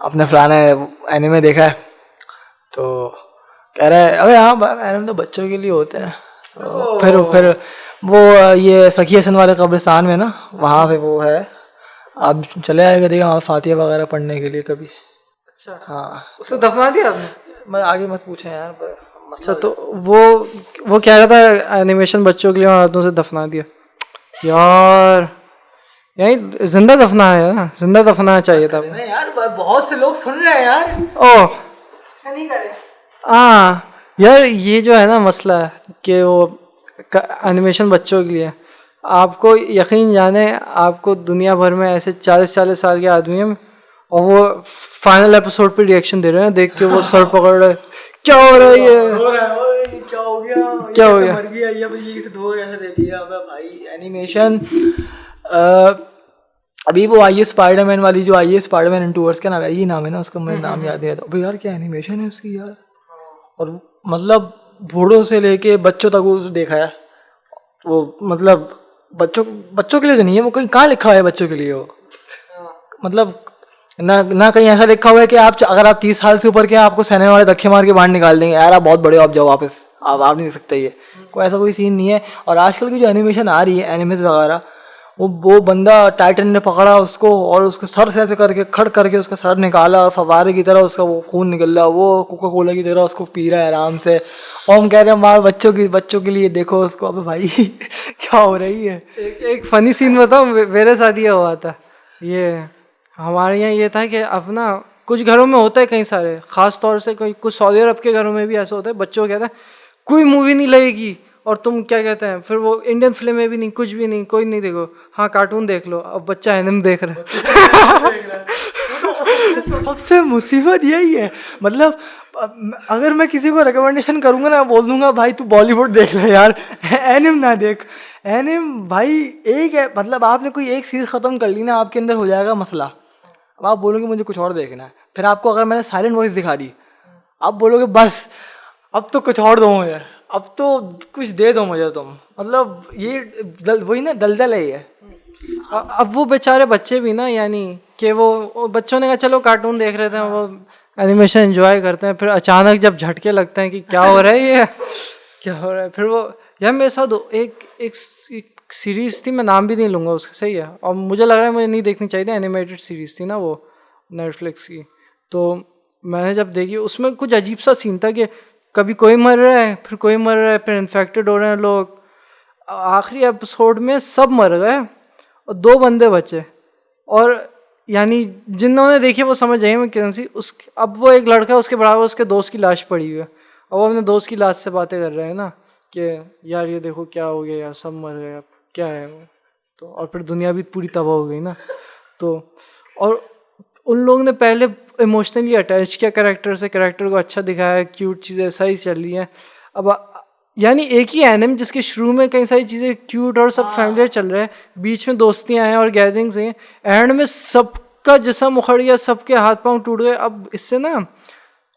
[SPEAKER 2] आपने फलाना एनिमे देखा है? तो कह रहा है अबे हाँ एनिमे तो बच्चों के लिए होते हैं। तो फिर वो ये सखी हसन वाले कब्रिस्तान में ना, वहाँ पे वो है, आप चले आए करिएगा वहाँ फातिहा वगैरह पढ़ने के लिए कभी।
[SPEAKER 1] अच्छा
[SPEAKER 2] हाँ,
[SPEAKER 1] उसे दफना दिया आपने?
[SPEAKER 2] मैं आगे मत पूछें यार पर
[SPEAKER 1] अच्छा, तो वो कह रहा था एनिमेशन बच्चों के लिए और आपने उसे दफना दिया। यार यही जिंदा दफना है ना, जिंदा दफनाना चाहिए था
[SPEAKER 2] नहीं यार, बहुत से लोग सुन रहे हैं यार।
[SPEAKER 1] ओह
[SPEAKER 2] ऐसा नहीं करे।
[SPEAKER 1] हाँ यार, ये जो है ना मसला है कि वो एनिमेशन बच्चों के लिए, आपको यकीन जाने आपको दुनिया भर में ऐसे 40 साल के आदमी हैं और वो फाइनल एपिसोड पे रिएक्शन दे रहे हैं, देख के वो सर पकड़ रहे, क्या हो रहा है ये,
[SPEAKER 2] क्या हो गया,
[SPEAKER 1] क्या हो गया,
[SPEAKER 2] मर गया ये किसे धो कैसे दे दिया। अबे भाई एनिमेशन, अभी वो आई है स्पाइडरमैन वाली, जो आई है स्पाइडरमैन इनटूवर्स, क्या नाम है, ये नाम है ना उसका, मुझे नाम याद नहीं आता। अबे यार क्या एनिमेशन है उसकी यार, और मतलब बूढ़ों से लेके बच्चों तक वो देखा है वो, मतलब बच्चों के लिए तो नहीं है वो, कहीं कहाँ लिखा हुआ है बच्चों के लिए वो, मतलब ना कहीं ऐसा लिखा हुआ है कि आप अगर आप 30 साल से ऊपर के आपको सहने वाले धक्के मार के बाहर निकाल देंगे, यार आप बहुत बड़े हो आप जाओ वापस, आप नहीं देख सकते, ये कोई ऐसा कोई सीन नहीं है। और आजकल की जो एनिमेशन आ रही है एनिमेस वगैरह, वो बंदा टाइटन ने पकड़ा उसको और उसको सर से ऐसे करके खड़ करके उसका सर निकाला और फवारे की तरह उसका वो खून निकल रहा, वो कोका कोला की तरह उसको पी रहा है आराम से, और हम कह रहे हैं मार बच्चों के लिए देखो उसको। अबे भाई क्या हो रही है।
[SPEAKER 1] एक फनी सीन बताऊं, मेरे साथ ये हुआ था। ये हमारे यहाँ ये था कि अपना कुछ घरों में होता है, कई सारे खास तौर से कुछ सऊदी अरब के घरों में भी ऐसा होता है, बच्चों को कहते हैं कोई मूवी नहीं लगेगी, और तुम क्या कहते हैं फिर वो इंडियन फिल्में भी नहीं, कुछ भी नहीं, कोई नहीं देखो, हाँ कार्टून देख लो। अब बच्चा एनिमे देख रहा है।
[SPEAKER 2] सबसे मुसीबत यही है, मतलब अगर मैं किसी को रिकमेंडेशन करूंगा ना, बोल दूंगा भाई तू बॉलीवुड देख ले यार, एनिम ना देख। एनिम भाई एक है, मतलब आपने कोई एक सीरीज खत्म कर ली ना, आपके अंदर हो जाएगा मसला। अब आप बोलोगे मुझे कुछ और देखना है, फिर आपको अगर मैंने साइलेंट वॉइस दिखा दी, आप बोलोगे बस अब तो कुछ और दो मुझे, अब तो कुछ दे दो मुझे तुम, मतलब ये वही ना दलदल है ये।
[SPEAKER 1] अब वो बेचारे बच्चे भी ना, यानी कि वो बच्चों ने कहा चलो कार्टून देख रहे थे, वो एनिमेशन एंजॉय करते हैं, फिर अचानक जब झटके लगते हैं कि क्या हो रहा है ये, क्या हो रहा है, फिर वो यार मेरे साथ एक सीरीज़ थी, मैं नाम भी नहीं लूँगा उसका, सही है, और मुझे लग रहा है मुझे नहीं देखनी चाहिए थी, एनिमेटेड सीरीज़ थी ना वो नेटफ्लिक्स की, तो मैंने जब देखी उसमें कुछ अजीब सा सीन था कि कभी कोई मर रहा है, फिर कोई मर रहा है, फिर इन्फेक्टेड हो रहे हैं लोग, आखिरी एपिसोड में सब मर गए और 2 बंदे बचे, और यानी जिन्होंने देखी वो समझ जाइए मैं कौन सी, उस अब वो एक लड़का है, उसके बराबर उसके दोस्त की लाश पड़ी हुई है, और वो अपने दोस्त की लाश से बातें कर रहे हैं ना कि यार ये देखो क्या हो गया यार, सब मर गए, अब क्या है वो, तो और फिर दुनिया भी पूरी तबाह हो गई ना, तो और उन लोगों ने पहले इमोशनली अटैच किया कैरेक्टर से, कैरेक्टर को अच्छा दिखाया, क्यूट चीज़ें सही चल रही हैं। अब यानी एक ही एनिम जिसके शुरू में कई सारी चीज़ें क्यूट और सब फैमिलियर चल रहा है, बीच में दोस्तियाँ हैं और गैदरिंग्स हैं, एंड में सबका जिस्म उखड़ गया, सबके हाथ पांव टूट गए। अब इससे ना,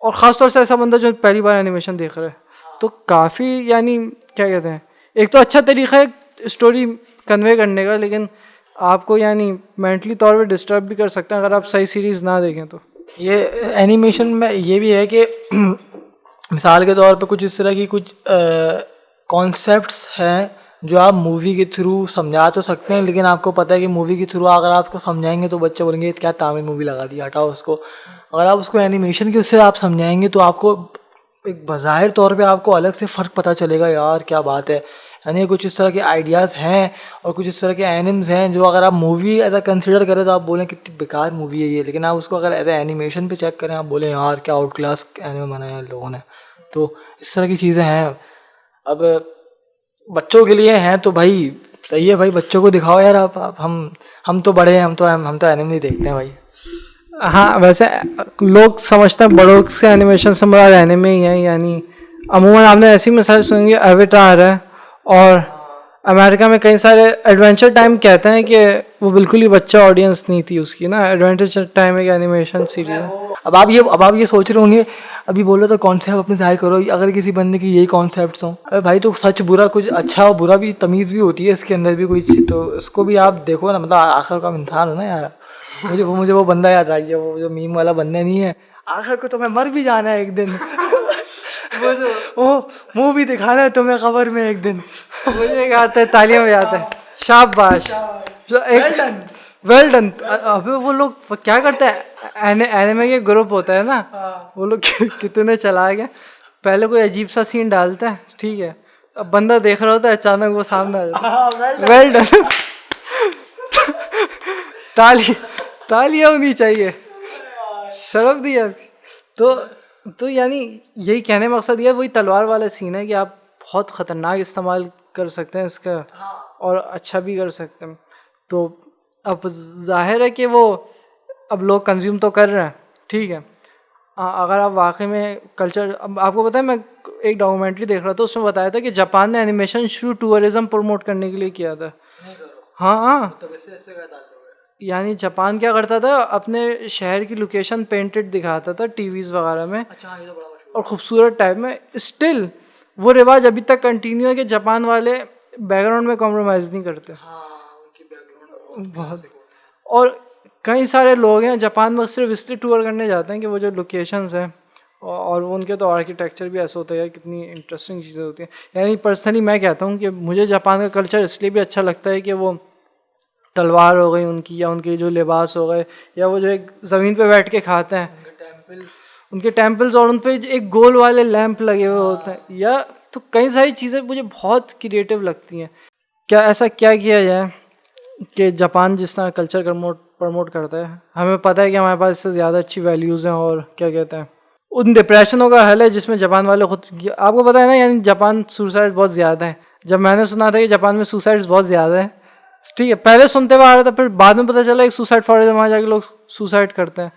[SPEAKER 1] और ख़ास तौर से ऐसा बंदा जो पहली बार एनिमेशन देख रहा है, तो काफ़ी यानी क्या कहते हैं, एक तो अच्छा तरीका है स्टोरी कन्वे करने का, लेकिन आपको यानी मेंटली तौर पे डिस्टर्ब भी कर सकते हैं अगर आप सही सीरीज़ ना देखें तो।
[SPEAKER 2] ये एनिमेशन में ये भी है कि मिसाल के तौर पे कुछ इस तरह की कुछ कॉन्सेप्ट्स हैं जो आप मूवी के थ्रू समझा तो सकते हैं, लेकिन आपको पता है कि मूवी के थ्रू अगर आपको समझाएंगे तो बच्चे बोलेंगे क्या तामिल मूवी लगा दी, हटाओ उसको। अगर आप उसको एनिमेशन के उससे आप समझाएंगे तो आपको एक बज़ाहिर तौर पे आपको अलग से फ़र्क पता चलेगा, यार क्या बात है। यानी कुछ इस तरह के आइडियाज़ हैं और कुछ इस तरह के एनिम्स हैं जो अगर आप मूवी ऐसा कंसिडर करें तो आप बोलें कितनी बेकार मूवी है ये, लेकिन आप उसको अगर एज एनिमेशन पे चेक करें, आप बोलें यार क्या आउट क्लास एनिमे बनाया है लोगों ने। तो इस तरह की चीज़ें हैं। अब बच्चों के लिए हैं तो भाई सही है भाई, बच्चों को दिखाओ यार आप हम तो बड़े हैं, हम तो एनिमे नहीं देखते हैं भाई।
[SPEAKER 1] हाँ वैसे लोग समझते हैं बड़ों से एनिमेशन से बड़ा एनिमे ही है, यानी अमूमन आपने ऐसी मिसाल सुनी एवेटार है, और अमेरिका में कई सारे एडवेंचर टाइम कहते हैं कि वो बिल्कुल ही बच्चा ऑडियंस नहीं थी उसकी ना, एडवेंचर टाइम एक एनिमेशन सीरीज है।
[SPEAKER 2] अब आप ये सोच रहे होंगे, अभी बोलो तो कॉन्सेप्ट अपने जाहिर करो, अगर किसी बंदे की यही कॉन्सेप्ट्स हों, अरे भाई तो सच बुरा कुछ अच्छा और बुरा भी तमीज़ भी होती है इसके अंदर भी कोई चीज़, तो इसको भी आप देखो ना, मतलब आखिर का इंसान हो ना यार। मुझे वो बंदा याद आ गया, वो जो मीम वाला बंदा नहीं है, आखिर को तुम्हें मर भी जाना है एक दिन। वो मुंह भी दिखाना है तुम्हें खबर में एक दिन।
[SPEAKER 1] मुझे आता है, तालियां बजाता है, शाबाश, वेल डन। अबे वो लोग क्या करते हैं, एनिमे के ग्रुप होता है ना, वो लोग कितने चलाक हैं, पहले कोई अजीब सा सीन डालता है, ठीक है, अब बंदा देख रहा होता है, अचानक वो सामने आ जाता है, वेल डन। तालियां होनी चाहिए, शर्फ दिया। तो यानी यही कहने का मकसद ये वही तलवार वाला सीन है कि आप बहुत ख़तरनाक इस्तेमाल कर सकते हैं इसका, और अच्छा भी कर सकते हैं। तो अब जाहिर है कि वो अब लोग कंज्यूम तो कर रहे हैं, ठीक है, अगर आप वाकई में कल्चर, अब आपको पता है मैं एक डॉक्यूमेंट्री देख रहा था, उसमें बताया था कि जापान ने एनिमेशन शुरू टूरिज़्म प्रमोट करने के लिए किया था। हाँ, यानी जापान क्या करता था, अपने शहर की लोकेशन पेंटेड दिखाता था टीवीज़ वगैरह में, और ख़ूबसूरत टाइप में। स्टिल वो रिवाज अभी तक कंटिन्यू है कि जापान वाले बैकग्राउंड में कॉम्प्रोमाइज़ नहीं करते। बहुत, और कई सारे लोग हैं जापान में सिर्फ इसलिए टूर करने जाते हैं कि वो जो लोकेशंस हैं, और उनके तो आर्किटेक्चर भी ऐसा होता है यार, कितनी इंटरेस्टिंग चीज़ें होती हैं। यानी पर्सनली मैं कहता हूँ कि मुझे जापान का कल्चर इसलिए भी अच्छा लगता है कि वो तलवार हो गई उनकी, या उनके जो लिबास हो गए, या वो जो एक ज़मीन पे बैठ के खाते हैं, उनके टेम्पल्स, और उन पे एक गोल वाले लैंप लगे हुए होते हैं, या तो कई सारी चीज़ें मुझे बहुत क्रिएटिव लगती हैं। क्या ऐसा क्या किया जाए कि जापान जिस तरह कल्चर प्रमोट करता है, हमें पता है कि हमारे पास इससे ज़्यादा अच्छी वैल्यूज़ हैं, और क्या कहते हैं, उन डिप्रेशनों का हल है जिसमें जापान वाले खुद, आपको पता है ना, यानी जापान सुसाइड बहुत ज़्यादा है। जब मैंने सुना था कि जापान में सुसाइड्स बहुत ज़्यादा है, ठीक है, पहले सुनते हुए आ रहा था, फिर बाद में पता चला एक सुसाइड फॉरेस्ट वहाँ जाके लोग सुसाइड करते हैं।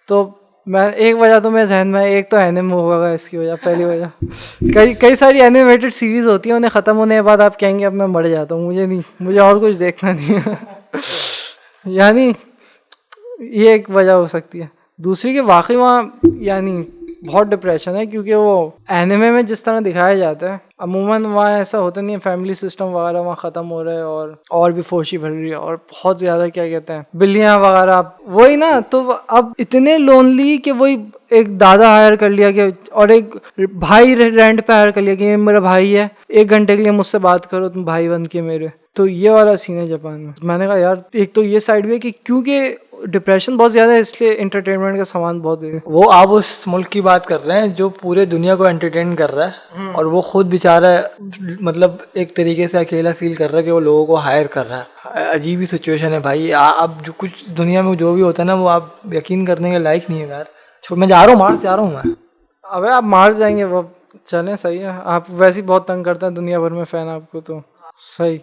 [SPEAKER 1] तो मैं एक वजह तो मेरे जहन में, एक तो एनिमे होगा इसकी वजह, पहली वजह। कई सारी एनिमेटेड सीरीज़ होती हैं, उन्हें ख़त्म होने के बाद आप कहेंगे अब मैं मर जाता हूँ, मुझे और कुछ देखना नहीं है। यानी ये एक वजह हो सकती है। दूसरी कि वाकई वहाँ यानी बहुत डिप्रेशन है, क्योंकि वो एनिमे में जिस तरह दिखाया जाता है, अमूमन वहाँ ऐसा होता नहीं है, फैमिली सिस्टम वगैरह वहाँ ख़त्म हो रहा है, और भी फोशी भर रही है, और बहुत ज़्यादा क्या कहते हैं, बिल्लियाँ वगैरह, वही ना। तो अब इतने लोनली कि वही एक दादा हायर कर लिया कि, और एक भाई रेंट पे हायर कर लिया कि ये मेरा भाई है, 1 घंटे के लिए मुझसे बात करो तुम भाई बन के मेरे। तो ये वाला सीन है जापान में। मैंने कहा यार एक तो ये साइड भी है कि क्योंकि डिप्रेशन बहुत ज़्यादा है, इसलिए एंटरटेनमेंट का सामान बहुत है।
[SPEAKER 2] वो आप उस मुल्क की बात कर रहे हैं जो पूरे दुनिया को एंटरटेन कर रहा है, और वो खुद बेचारा मतलब एक तरीके से अकेला फील कर रहा है कि वो लोगों को हायर कर रहा है। अजीब ही सिचुएशन है भाई। अब जो कुछ दुनिया में जो भी होता है ना, वो आप यकीन करने के लायक नहीं है यार। मैं जा रहा हूँ मार्स, जा रहा हूँ मैं।
[SPEAKER 1] अबे आप मार्स जाएंगे, वो चलें, सही है। आप वैसे ही बहुत तंग करते हैं दुनिया भर में फ़ैन आपको, तो सही।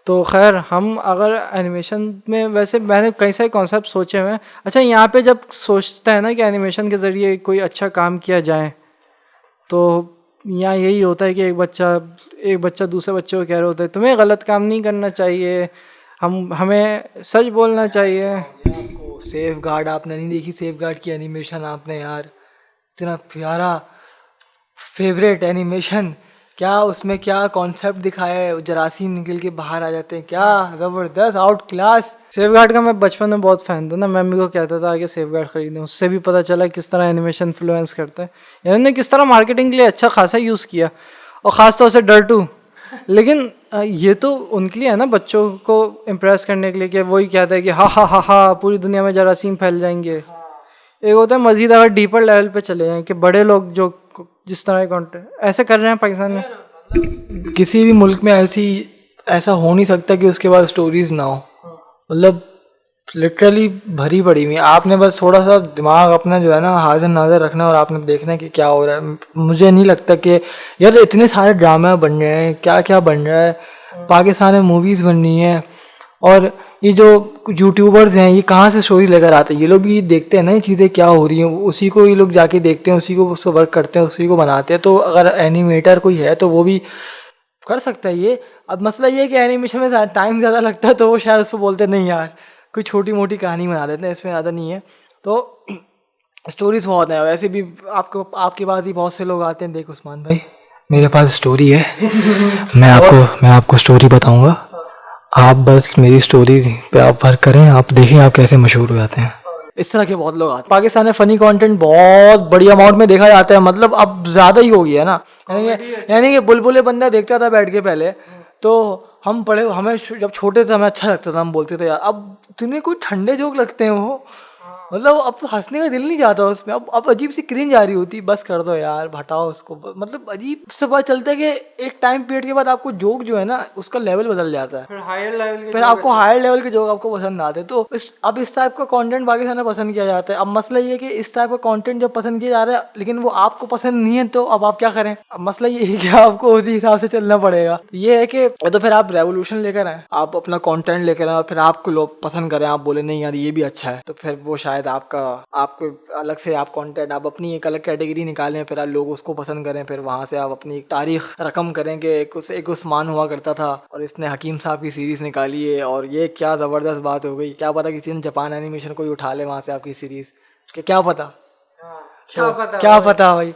[SPEAKER 1] तो खैर हम अगर एनिमेशन में, वैसे मैंने कई सारे कॉन्सेप्ट सोचे हुए हैं। अच्छा, यहाँ पे जब सोचता है ना कि एनिमेशन के ज़रिए कोई अच्छा काम किया जाए, तो यहाँ यही होता है कि एक बच्चा दूसरे बच्चे को कह रहा होता है तुम्हें गलत काम नहीं करना चाहिए, हमें सच बोलना चाहिए।
[SPEAKER 2] आपको सेफ गार्ड आपने नहीं देखी? सेफ गार्ड की एनिमेशन आपने यार, इतना प्यारा फेवरेट एनिमेशन, क्या उसमें क्या कॉन्सेप्ट दिखाया है। जरासीम निकल के बाहर आ जाते हैं, क्या ज़बरदस्त, आउट क्लास।
[SPEAKER 1] सेफ गार्ड का मैं बचपन में बहुत फ़ैन था ना, मैं मम्मी को कहता था कि सेफ गार्ड खरीदें। उससे भी पता चला किस तरह एनिमेशन इन्फ्लुएंस करता है, इन्होंने किस तरह मार्केटिंग के लिए अच्छा खासा यूज़ किया, और ख़ास तौर से डर2। लेकिन ये तो उनके लिए है ना, बच्चों को इम्प्रेस करने के लिए, कि वही कहता है कि हा हा हा हा पूरी दुनिया में जरासीम फैल जाएंगे। एक होता है मज़ीद अगर डीपर लेवल पे चले जाएँ कि बड़े लोग जो जिस तरह के कंटेंट ऐसे कर रहे हैं पाकिस्तान में,
[SPEAKER 2] किसी भी मुल्क में ऐसा हो नहीं सकता कि उसके बाद स्टोरीज ना हो। मतलब लिटरली भरी पड़ी हुई। आपने बस थोड़ा सा दिमाग अपना जो है ना हाजिर नाजिर रखना, और आपने देखना है कि क्या हो रहा है। मुझे नहीं लगता कि यार इतने सारे ड्रामा बन रहे हैं, क्या क्या बन रहा है, पाकिस्तान में मूवीज़ बन रही हैं, और ये जो यूट्यूबर्स हैं ये कहाँ से स्टोरी लेकर आते हैं, ये लोग भी देखते हैं ना ये चीज़ें क्या हो रही हैं, उसी को ये लोग जाके देखते हैं, उसी को उस पर वर्क करते हैं, उसी को बनाते हैं। तो अगर एनिमेटर कोई है तो वो भी कर सकता है ये। अब मसला ये है कि एनिमेशन में टाइम ज़्यादा लगता है, तो वो शायद उसको बोलते नहीं यार कोई छोटी मोटी कहानी बना देते हैं, इसमें ज़्यादा नहीं है। तो स्टोरीज बहुत हैं, वैसे भी आपके पास ही बहुत से लोग आते हैं। देख उस्मान भाई मेरे पास स्टोरी है, मैं आपको स्टोरी बताऊंगा, आप बस मेरी स्टोरी पे आप वर्क करें, आप देखें आप कैसे मशहूर हो जाते हैं। इस तरह के बहुत लोग आते हैं। पाकिस्तान में फ़नी कंटेंट बहुत बड़ी अमाउंट में देखा जाता है, मतलब अब ज़्यादा ही हो गया है ना। यानी कि बुलबुले बंदा देखता था बैठ के पहले, तो हमें जब छोटे थे हमें अच्छा लगता था, हम बोलते थे यार अब तुम्हें कोई ठंडे जोक लगते हैं वो, मतलब अब हंसने का दिल नहीं जाता उसमें। अब अजीब सी क्रिंज आ रही होती, बस कर दो यार हटाओ उसको, मतलब अजीब से पता चलता है कि एक टाइम पीरियड के बाद आपको जोक जो है ना उसका लेवल बदल जाता है, फिर आपको हायर लेवल के जोक आपको पसंद आते हैं। तो अब इस टाइप का कंटेंट पाकिस्तान में पसंद किया जाता है। अब मसला ये है कि इस टाइप का कंटेंट जब पसंद किया जा रहा है लेकिन वो आपको पसंद नहीं है, तो अब आप क्या करें। अब मसला ये है कि आपको उसी हिसाब से चलना पड़ेगा। ये है कि तो फिर आप रेवोल्यूशन लेकर आए, आप अपना कंटेंट लेकर आए और फिर आपको लोग पसंद करें, आप बोले नहीं यार ये भी अच्छा है, तो फिर वो शायद आपको अलग से आप कंटेंट आप अपनी एक अलग कैटेगरी निकालें, फिर लोग उसको पसंद करें, फिर वहाँ से आप अपनी एक तारीख रकम करें कि एक उस्मान हुआ करता था और इसने हकीम साहब की सीरीज़ निकाली है, और ये क्या ज़बरदस्त बात हो गई। क्या पता किसी दिन जापान एनिमेशन को ही उठा ले वहाँ से आपकी सीरीज़, क्या पता, क्या पता भाई।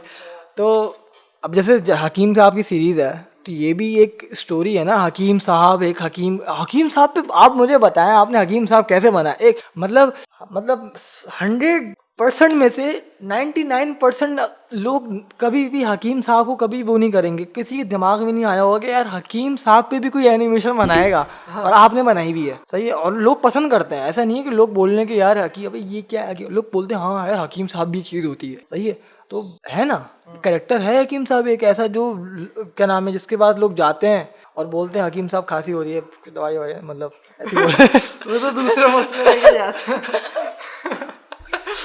[SPEAKER 2] तो अब जैसे हकीम साहब की सीरीज़ है तो ये भी एक स्टोरी है ना। हकीम साहब हकीम साहब पे आप मुझे बताएं आपने हकीम साहब कैसे बना। एक मतलब 100% में से 99% लोग कभी भी हकीम साहब को कभी वो नहीं करेंगे, किसी के दिमाग में नहीं आया होगा कि यार हकीम साहब पे भी कोई एनिमेशन बनाएगा। और आपने बनाई भी है, सही है, और लोग पसंद करते हैं। ऐसा नहीं है कि लोग बोलने के यार हकीम अभी ये क्या है, लोग बोलते हैं हाँ यार हकीम साहब भी चीज़ होती है, सही है। तो है ना कैरेक्टर है हकीम साहब एक ऐसा जो क्या नाम है जिसके बाद लोग जाते हैं और बोलते हैं हकीम साहब खांसी हो रही है दवाई ववाई, मतलब ऐसी वो तो दूसरा मसला लेके जाते हैं।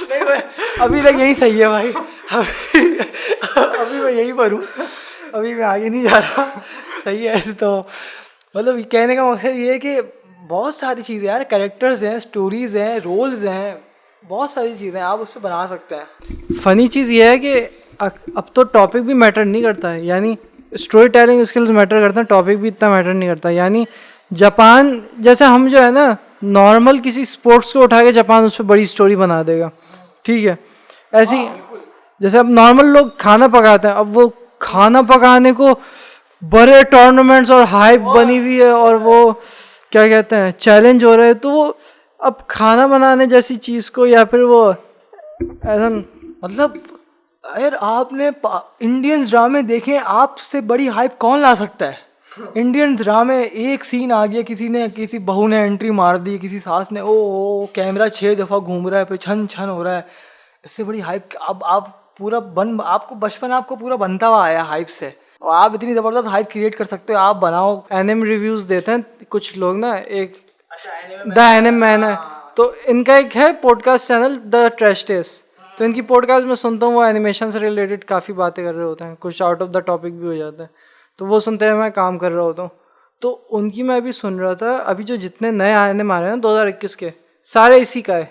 [SPEAKER 2] नहीं भाई अभी तक यही सही है भाई, अभी मैं यहीं पर हूँ, अभी मैं आगे नहीं जा रहा, सही है। ऐसे तो मतलब कहने का मकसद ये है कि बहुत सारी चीज़ें यार, कैरेक्टर्स हैं, स्टोरीज हैं, रोल्स हैं, बहुत सारी चीज़ें आप उस पर बना सकते हैं।
[SPEAKER 1] फ़नी चीज़ ये है कि अब तो टॉपिक भी मैटर नहीं करता है, यानी स्टोरी टेलिंग स्किल्स मैटर करते हैं, टॉपिक भी इतना मैटर नहीं करता। यानी जापान जैसे हम जो है ना नॉर्मल किसी स्पोर्ट्स को उठा के जापान उस पर बड़ी स्टोरी बना देगा, ठीक है। ऐसी जैसे अब नॉर्मल लोग खाना पकाते हैं, अब वो खाना पकाने को बड़े टूर्नामेंट्स और हाइप बनी हुई है और वो क्या कहते हैं चैलेंज हो रहे हैं, तो वो अब खाना बनाने जैसी चीज़ को या फिर वो ऐसा
[SPEAKER 2] मतलब यार आपने इंडियन ड्रामे देखे, आपसे बड़ी हाइप कौन ला सकता है। इंडियन ड्रामे एक सीन आ गया, किसी बहू ने एंट्री मार दी, किसी सास ने ओ कैमरा 6 दफ़ा घूम रहा है, फिर छन छन हो रहा है, इससे बड़ी हाइप। अब आप पूरा आपको बचपन आपको पूरा बनता हुआ आया हाइप से, और आप इतनी ज़बरदस्त हाइप क्रिएट कर सकते हो। आप बनाओ
[SPEAKER 1] एनिम रिव्यूज़ देते हैं कुछ लोग ना, एक द एनिम मैन है, तो इनका एक है podcast channel the Trash Taste, तो इनकी पॉडकास्ट में सुनता हूँ, वो एनिमेशन से रिलेटेड काफ़ी बातें कर रहे होते हैं, कुछ आउट ऑफ द टॉपिक भी हो जाता है, तो वो सुनते हैं मैं काम कर रहा होता हूँ। तो उनकी मैं अभी सुन रहा था, अभी जो जितने नए एनिम आ रहे हैं 2021 के सारे इसी का है,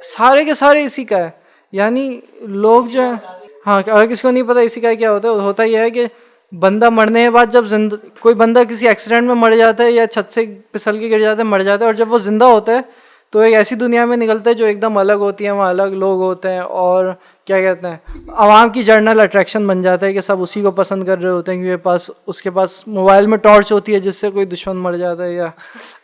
[SPEAKER 1] सारे के सारे इसी का है। यानी लोग जो है, हाँ अगर किसी को नहीं पता इसी का क्या होता यह है कि बंदा मरने के बाद जब कोई बंदा किसी एक्सीडेंट में मर जाता है या छत से फिसल के गिर जाता है मर जाता है, और जब वो जिंदा होता है तो एक ऐसी दुनिया में निकलता है जो एकदम अलग होती है, वहाँ अलग लोग होते हैं और क्या कहते हैं आवाम की जर्नल अट्रैक्शन बन जाता है कि सब उसी को पसंद कर रहे होते हैं क्योंकि उसके पास मोबाइल में टॉर्च होती है जिससे कोई दुश्मन मर जाता है या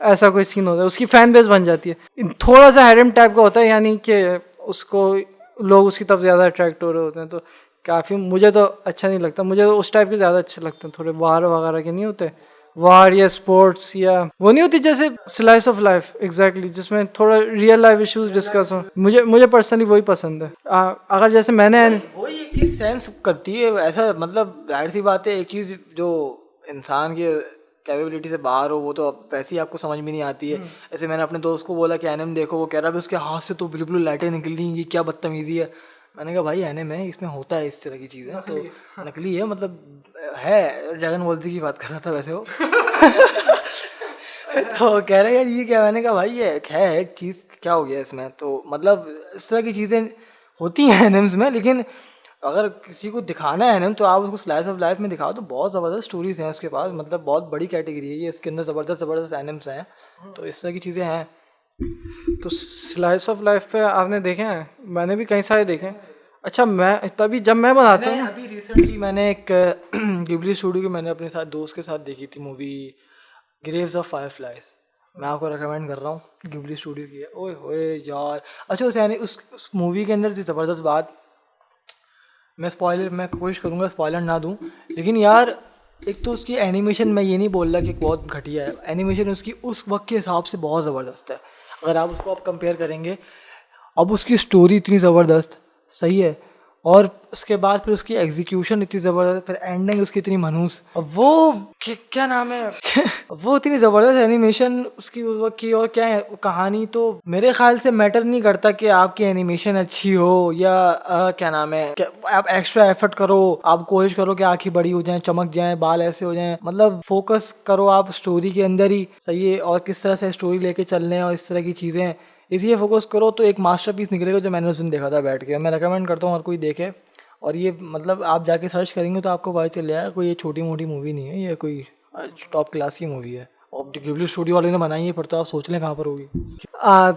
[SPEAKER 1] ऐसा कोई सीन होता है, उसकी फ़ैन बेस बन जाती है। थोड़ा सा हैरम टाइप का होता है, यानी कि उसको लोग उसकी तरफ ज़्यादा अट्रैक्ट हो रहे होते हैं, तो काफ़ी मुझे तो अच्छा नहीं लगता। मुझे तो उस टाइप के ज़्यादा अच्छे लगते हैं, थोड़े वार वगैरह के नहीं होते, वार या स्पोर्ट्स या वो नहीं होती जैसे स्लाइस ऑफ लाइफ एग्जैक्टली, जिसमें थोड़ा रियल लाइफ इश्यूज डिस्कस हो। मुझे पर्सनली वही पसंद है। अगर जैसे मैंने
[SPEAKER 2] वो ये चीज़ सेंस करती है ऐसा, मतलब जाहिर सी बात है एक चीज़ जो इंसान की कैपेबिलिटी से बाहर हो वो तो वैसे ही आपको समझ में नहीं आती है। ऐसे मैंने अपने दोस्त को बोला कि एनिम देखो, वो कह रहा है उसके हाथ से तो बिल्कुल लाइटें निकल रही, ये क्या बदतमीजी है। मैंने कहा भाई एनिम है, इसमें होता है इस तरह की चीज़ें, तो नकली है, मतलब है ड्रैगन बॉल जी की बात कर रहा था वैसे वो तो कह रहे यार ये क्या, मैंने कहा भाई ये है एक चीज़, क्या हो गया इसमें। तो मतलब इस तरह की चीज़ें होती हैं एनिम्स में, लेकिन अगर किसी को दिखाना है एनिम तो आप उसको स्लाइस ऑफ लाइफ में दिखाओ, तो बहुत ज़बरदस्त स्टोरीज हैं उसके पास, मतलब बहुत बड़ी कैटेगरी है ये, इसके अंदर ज़बरदस्त एनिम्स हैं, तो इस तरह की चीज़ें हैं।
[SPEAKER 1] तो स्लाइस ऑफ लाइफ पे आपने देखे हैं? मैंने भी कई सारे देखे हैं। अच्छा, मैं तभी जब मैं बनाता हूँ,
[SPEAKER 2] अभी रिसेंटली मैंने एक गिबली स्टूडियो की मैंने अपने साथ दोस्त के साथ देखी थी मूवी ग्रेव्स ऑफ फायरफ्लाइज, मैं आपको रिकमेंड कर रहा हूँ, गिबली स्टूडियो की है। ओए होए यार, अच्छा उस यानी उस मूवी के अंदर जो ज़बरदस्त बात, मैं कोशिश करूँगा स्पॉइलर ना दूँ, लेकिन यार एक तो उसकी एनिमेशन, मैं ये नहीं बोल रहा कि बहुत घटिया है, एनिमेशन उसकी उस वक्त के हिसाब से बहुत ज़बरदस्त है। अगर आप उसको कंपेयर करेंगे, अब उसकी स्टोरी इतनी ज़बरदस्त सही है, और उसके बाद फिर उसकी एग्जीक्यूशन इतनी ज़बरदस्त, फिर एंडिंग उसकी इतनी मनहूस, और वो क्या नाम है वो इतनी ज़बरदस्त एनिमेशन उसकी उस वक्त की, और क्या है कहानी। तो मेरे ख्याल से मैटर नहीं करता कि आपकी एनिमेशन अच्छी हो या क्या नाम है, आप एक्स्ट्रा एफर्ट करो, आप कोशिश करो कि आँखें बड़ी हो जाएं, चमक जाएं, बाल ऐसे हो जाएं, मतलब फोकस करो आप स्टोरी के अंदर ही, सही है, और किस तरह से स्टोरी लेके चलने और इस तरह की चीज़ें, इसलिए फोकस करो तो एक मास्टरपीस निकलेगा, जो मैंने उस दिन देखा था बैठ के। मैं रेकमेंड करता हूँ हर कोई देखे, और ये मतलब आप जाके सर्च करेंगे तो आपको पता चल जाएगा, कोई ये छोटी मोटी मूवी नहीं है, ये कोई टॉप क्लास की मूवी है, और गिबली स्टूडियो वाले ने बनाई है, फिर तो आप सोच लें कहाँ पर होगी।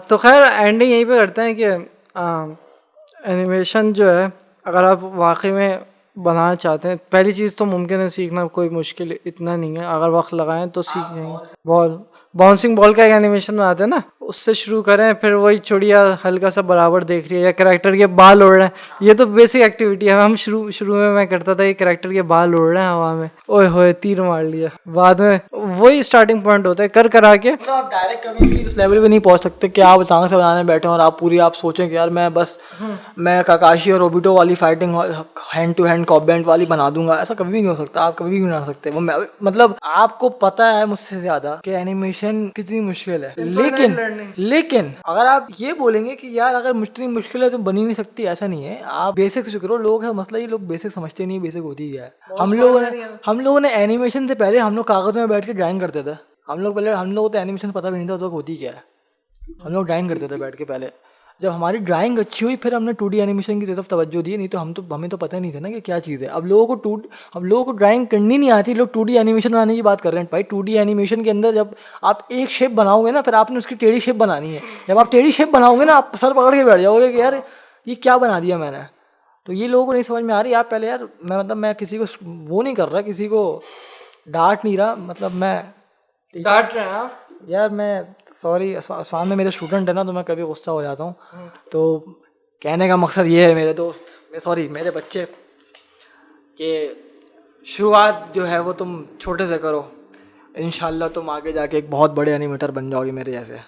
[SPEAKER 1] तो खैर एंडिंग यहीं पे करते हैं कि एनिमेशन जो है, अगर आप वाकई में बनाना चाहते हैं, पहली चीज़ तो मुमकिन है सीखना, कोई मुश्किल इतना नहीं है, अगर वक्त लगाएं तो सीख जाएंगे। बाउंसिंग बॉल का एक एनिमेशन बनाते हैं ना, उससे शुरू करें, फिर वही चिड़िया हल्का सा बराबर देख रही है, या कैरेक्टर के बाल उड़ रहे हैं, ये तो बेसिक एक्टिविटी है। हम शुरू में मैं करता था, ये कैरेक्टर के बाल उड़ रहे हैं हवा में, ओए होए तीर मार लिया, बाद में वही स्टार्टिंग पॉइंट होता है, कर करा के।
[SPEAKER 2] तो आप डायरेक्ट कभी भी उस लेवल पे नहीं पहुंच सकते कि आप अचानक से बनाने बैठे और आप पूरी आप सोचें कि यार मैं काकाशी और रोबिटो वाली fighting hand to hand combat वाली बना दूंगा, ऐसा कभी भी नहीं हो सकता, आप कभी भी बना सकते। वो मतलब आपको पता है मुझसे ज्यादा कि एनिमेशन कितनी मुश्किल है, लेकिन अगर आप ये बोलेंगे कि यार अगर इतनी मुश्किल है तो बनी नहीं सकती, ऐसा नहीं है। आप बेसिक से करो, लोग है मसला, ये लोग बेसिक समझते नहीं, बेसिक होती है। हम लोगों ने एनिमेशन से पहले हम लोग कागजों में बैठ के ड्राइंग करते थे, हम लोग तो एनिमेशन पता भी नहीं था उस वक्त होती क्या है, हम लोग ड्राइंग करते थे बैठ के। पहले जब हमारी ड्राइंग अच्छी हुई फिर हमने 2D एनिमेशन की तरफ तवज्जो दी, नहीं तो हमें तो पता नहीं था ना कि क्या चीज़ है। अब लोगों को ड्राइंग करनी नहीं आती, लोग 2D एनिमेशन बनाने की बात कर रहे हैं। भाई 2D एनिमेशन के अंदर जब आप एक शेप बनाओगे ना, फिर आपने उसकी टेढ़ी शेप बनानी है। जब आप टेढ़ी शेप बनाओगे ना, आप सर पकड़ के बैठ जाओगे कि यार ये क्या बना दिया मैंने। तो ये लोगों को नहीं समझ में आ रही। आप पहले यार मैं किसी को वो नहीं कर रहा, किसी को डांट नहीं रहा, मतलब मैं
[SPEAKER 1] डांट रहे हैं आप
[SPEAKER 2] यार, मैं सॉरी, असफान में मेरे स्टूडेंट है ना, तो मैं कभी गुस्सा हो जाता हूँ। तो कहने का मकसद ये है मेरे दोस्त, मेरे बच्चे, कि शुरुआत जो है वो तुम छोटे से करो, इंशाल्लाह तुम आगे जाके एक बहुत बड़े एनिमेटर बन जाओगे मेरे जैसे।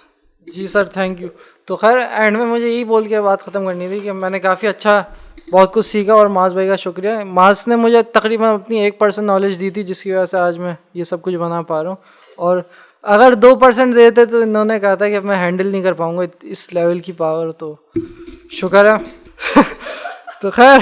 [SPEAKER 1] जी सर, थैंक यू। तो खैर एंड में मुझे यही बोल के बात ख़त्म करनी थी कि मैंने काफ़ी अच्छा बहुत कुछ सीखा, और मास भाई का शुक्रिया। मास ने मुझे तकरीबन अपनी 1% नॉलेज दी थी, जिसकी वजह से आज मैं ये सब कुछ बना पा रहा हूँ। और अगर 2% देते तो इन्होंने कहा था कि मैं हैंडल नहीं कर पाऊँगा इस लेवल की पावर, तो शुक्र है। तो खैर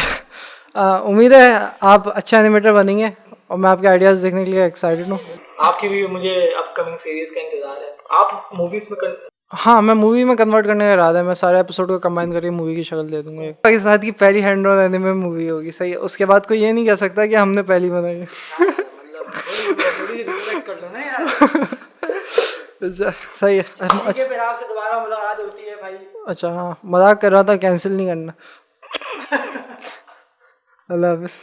[SPEAKER 1] उम्मीद है आप अच्छा एनिमेटर बनेंगे, और मैं आपके आइडियाज़ देखने के लिए एक्साइटेड हूँ।
[SPEAKER 2] आपकी भी मुझे अपकमिंग सीरीज़ का इंतज़ार है। आप मूवीज़ में
[SPEAKER 1] हाँ, मैं मूवी में कन्वर्ट करने का इरादा है। मैं सारे एपिसोड को कंबाइन करके मूवी की शक्ल दे दूंगा। पाकिस्तान की पहली हैंड ऑन एनिमे मूवी होगी, सही है। उसके बाद कोई ये नहीं कह सकता कि हमने पहली बनाई है।
[SPEAKER 2] रिस्पेक्ट कर लो ना यार।
[SPEAKER 1] सही है।
[SPEAKER 2] अच्छा, फिर आपसे दोबारा मुलाकात होती है भाई।
[SPEAKER 1] अच्छा हाँ, मजाक कर रहा था, कैंसिल नहीं करना। अल्लाह हाफिज़।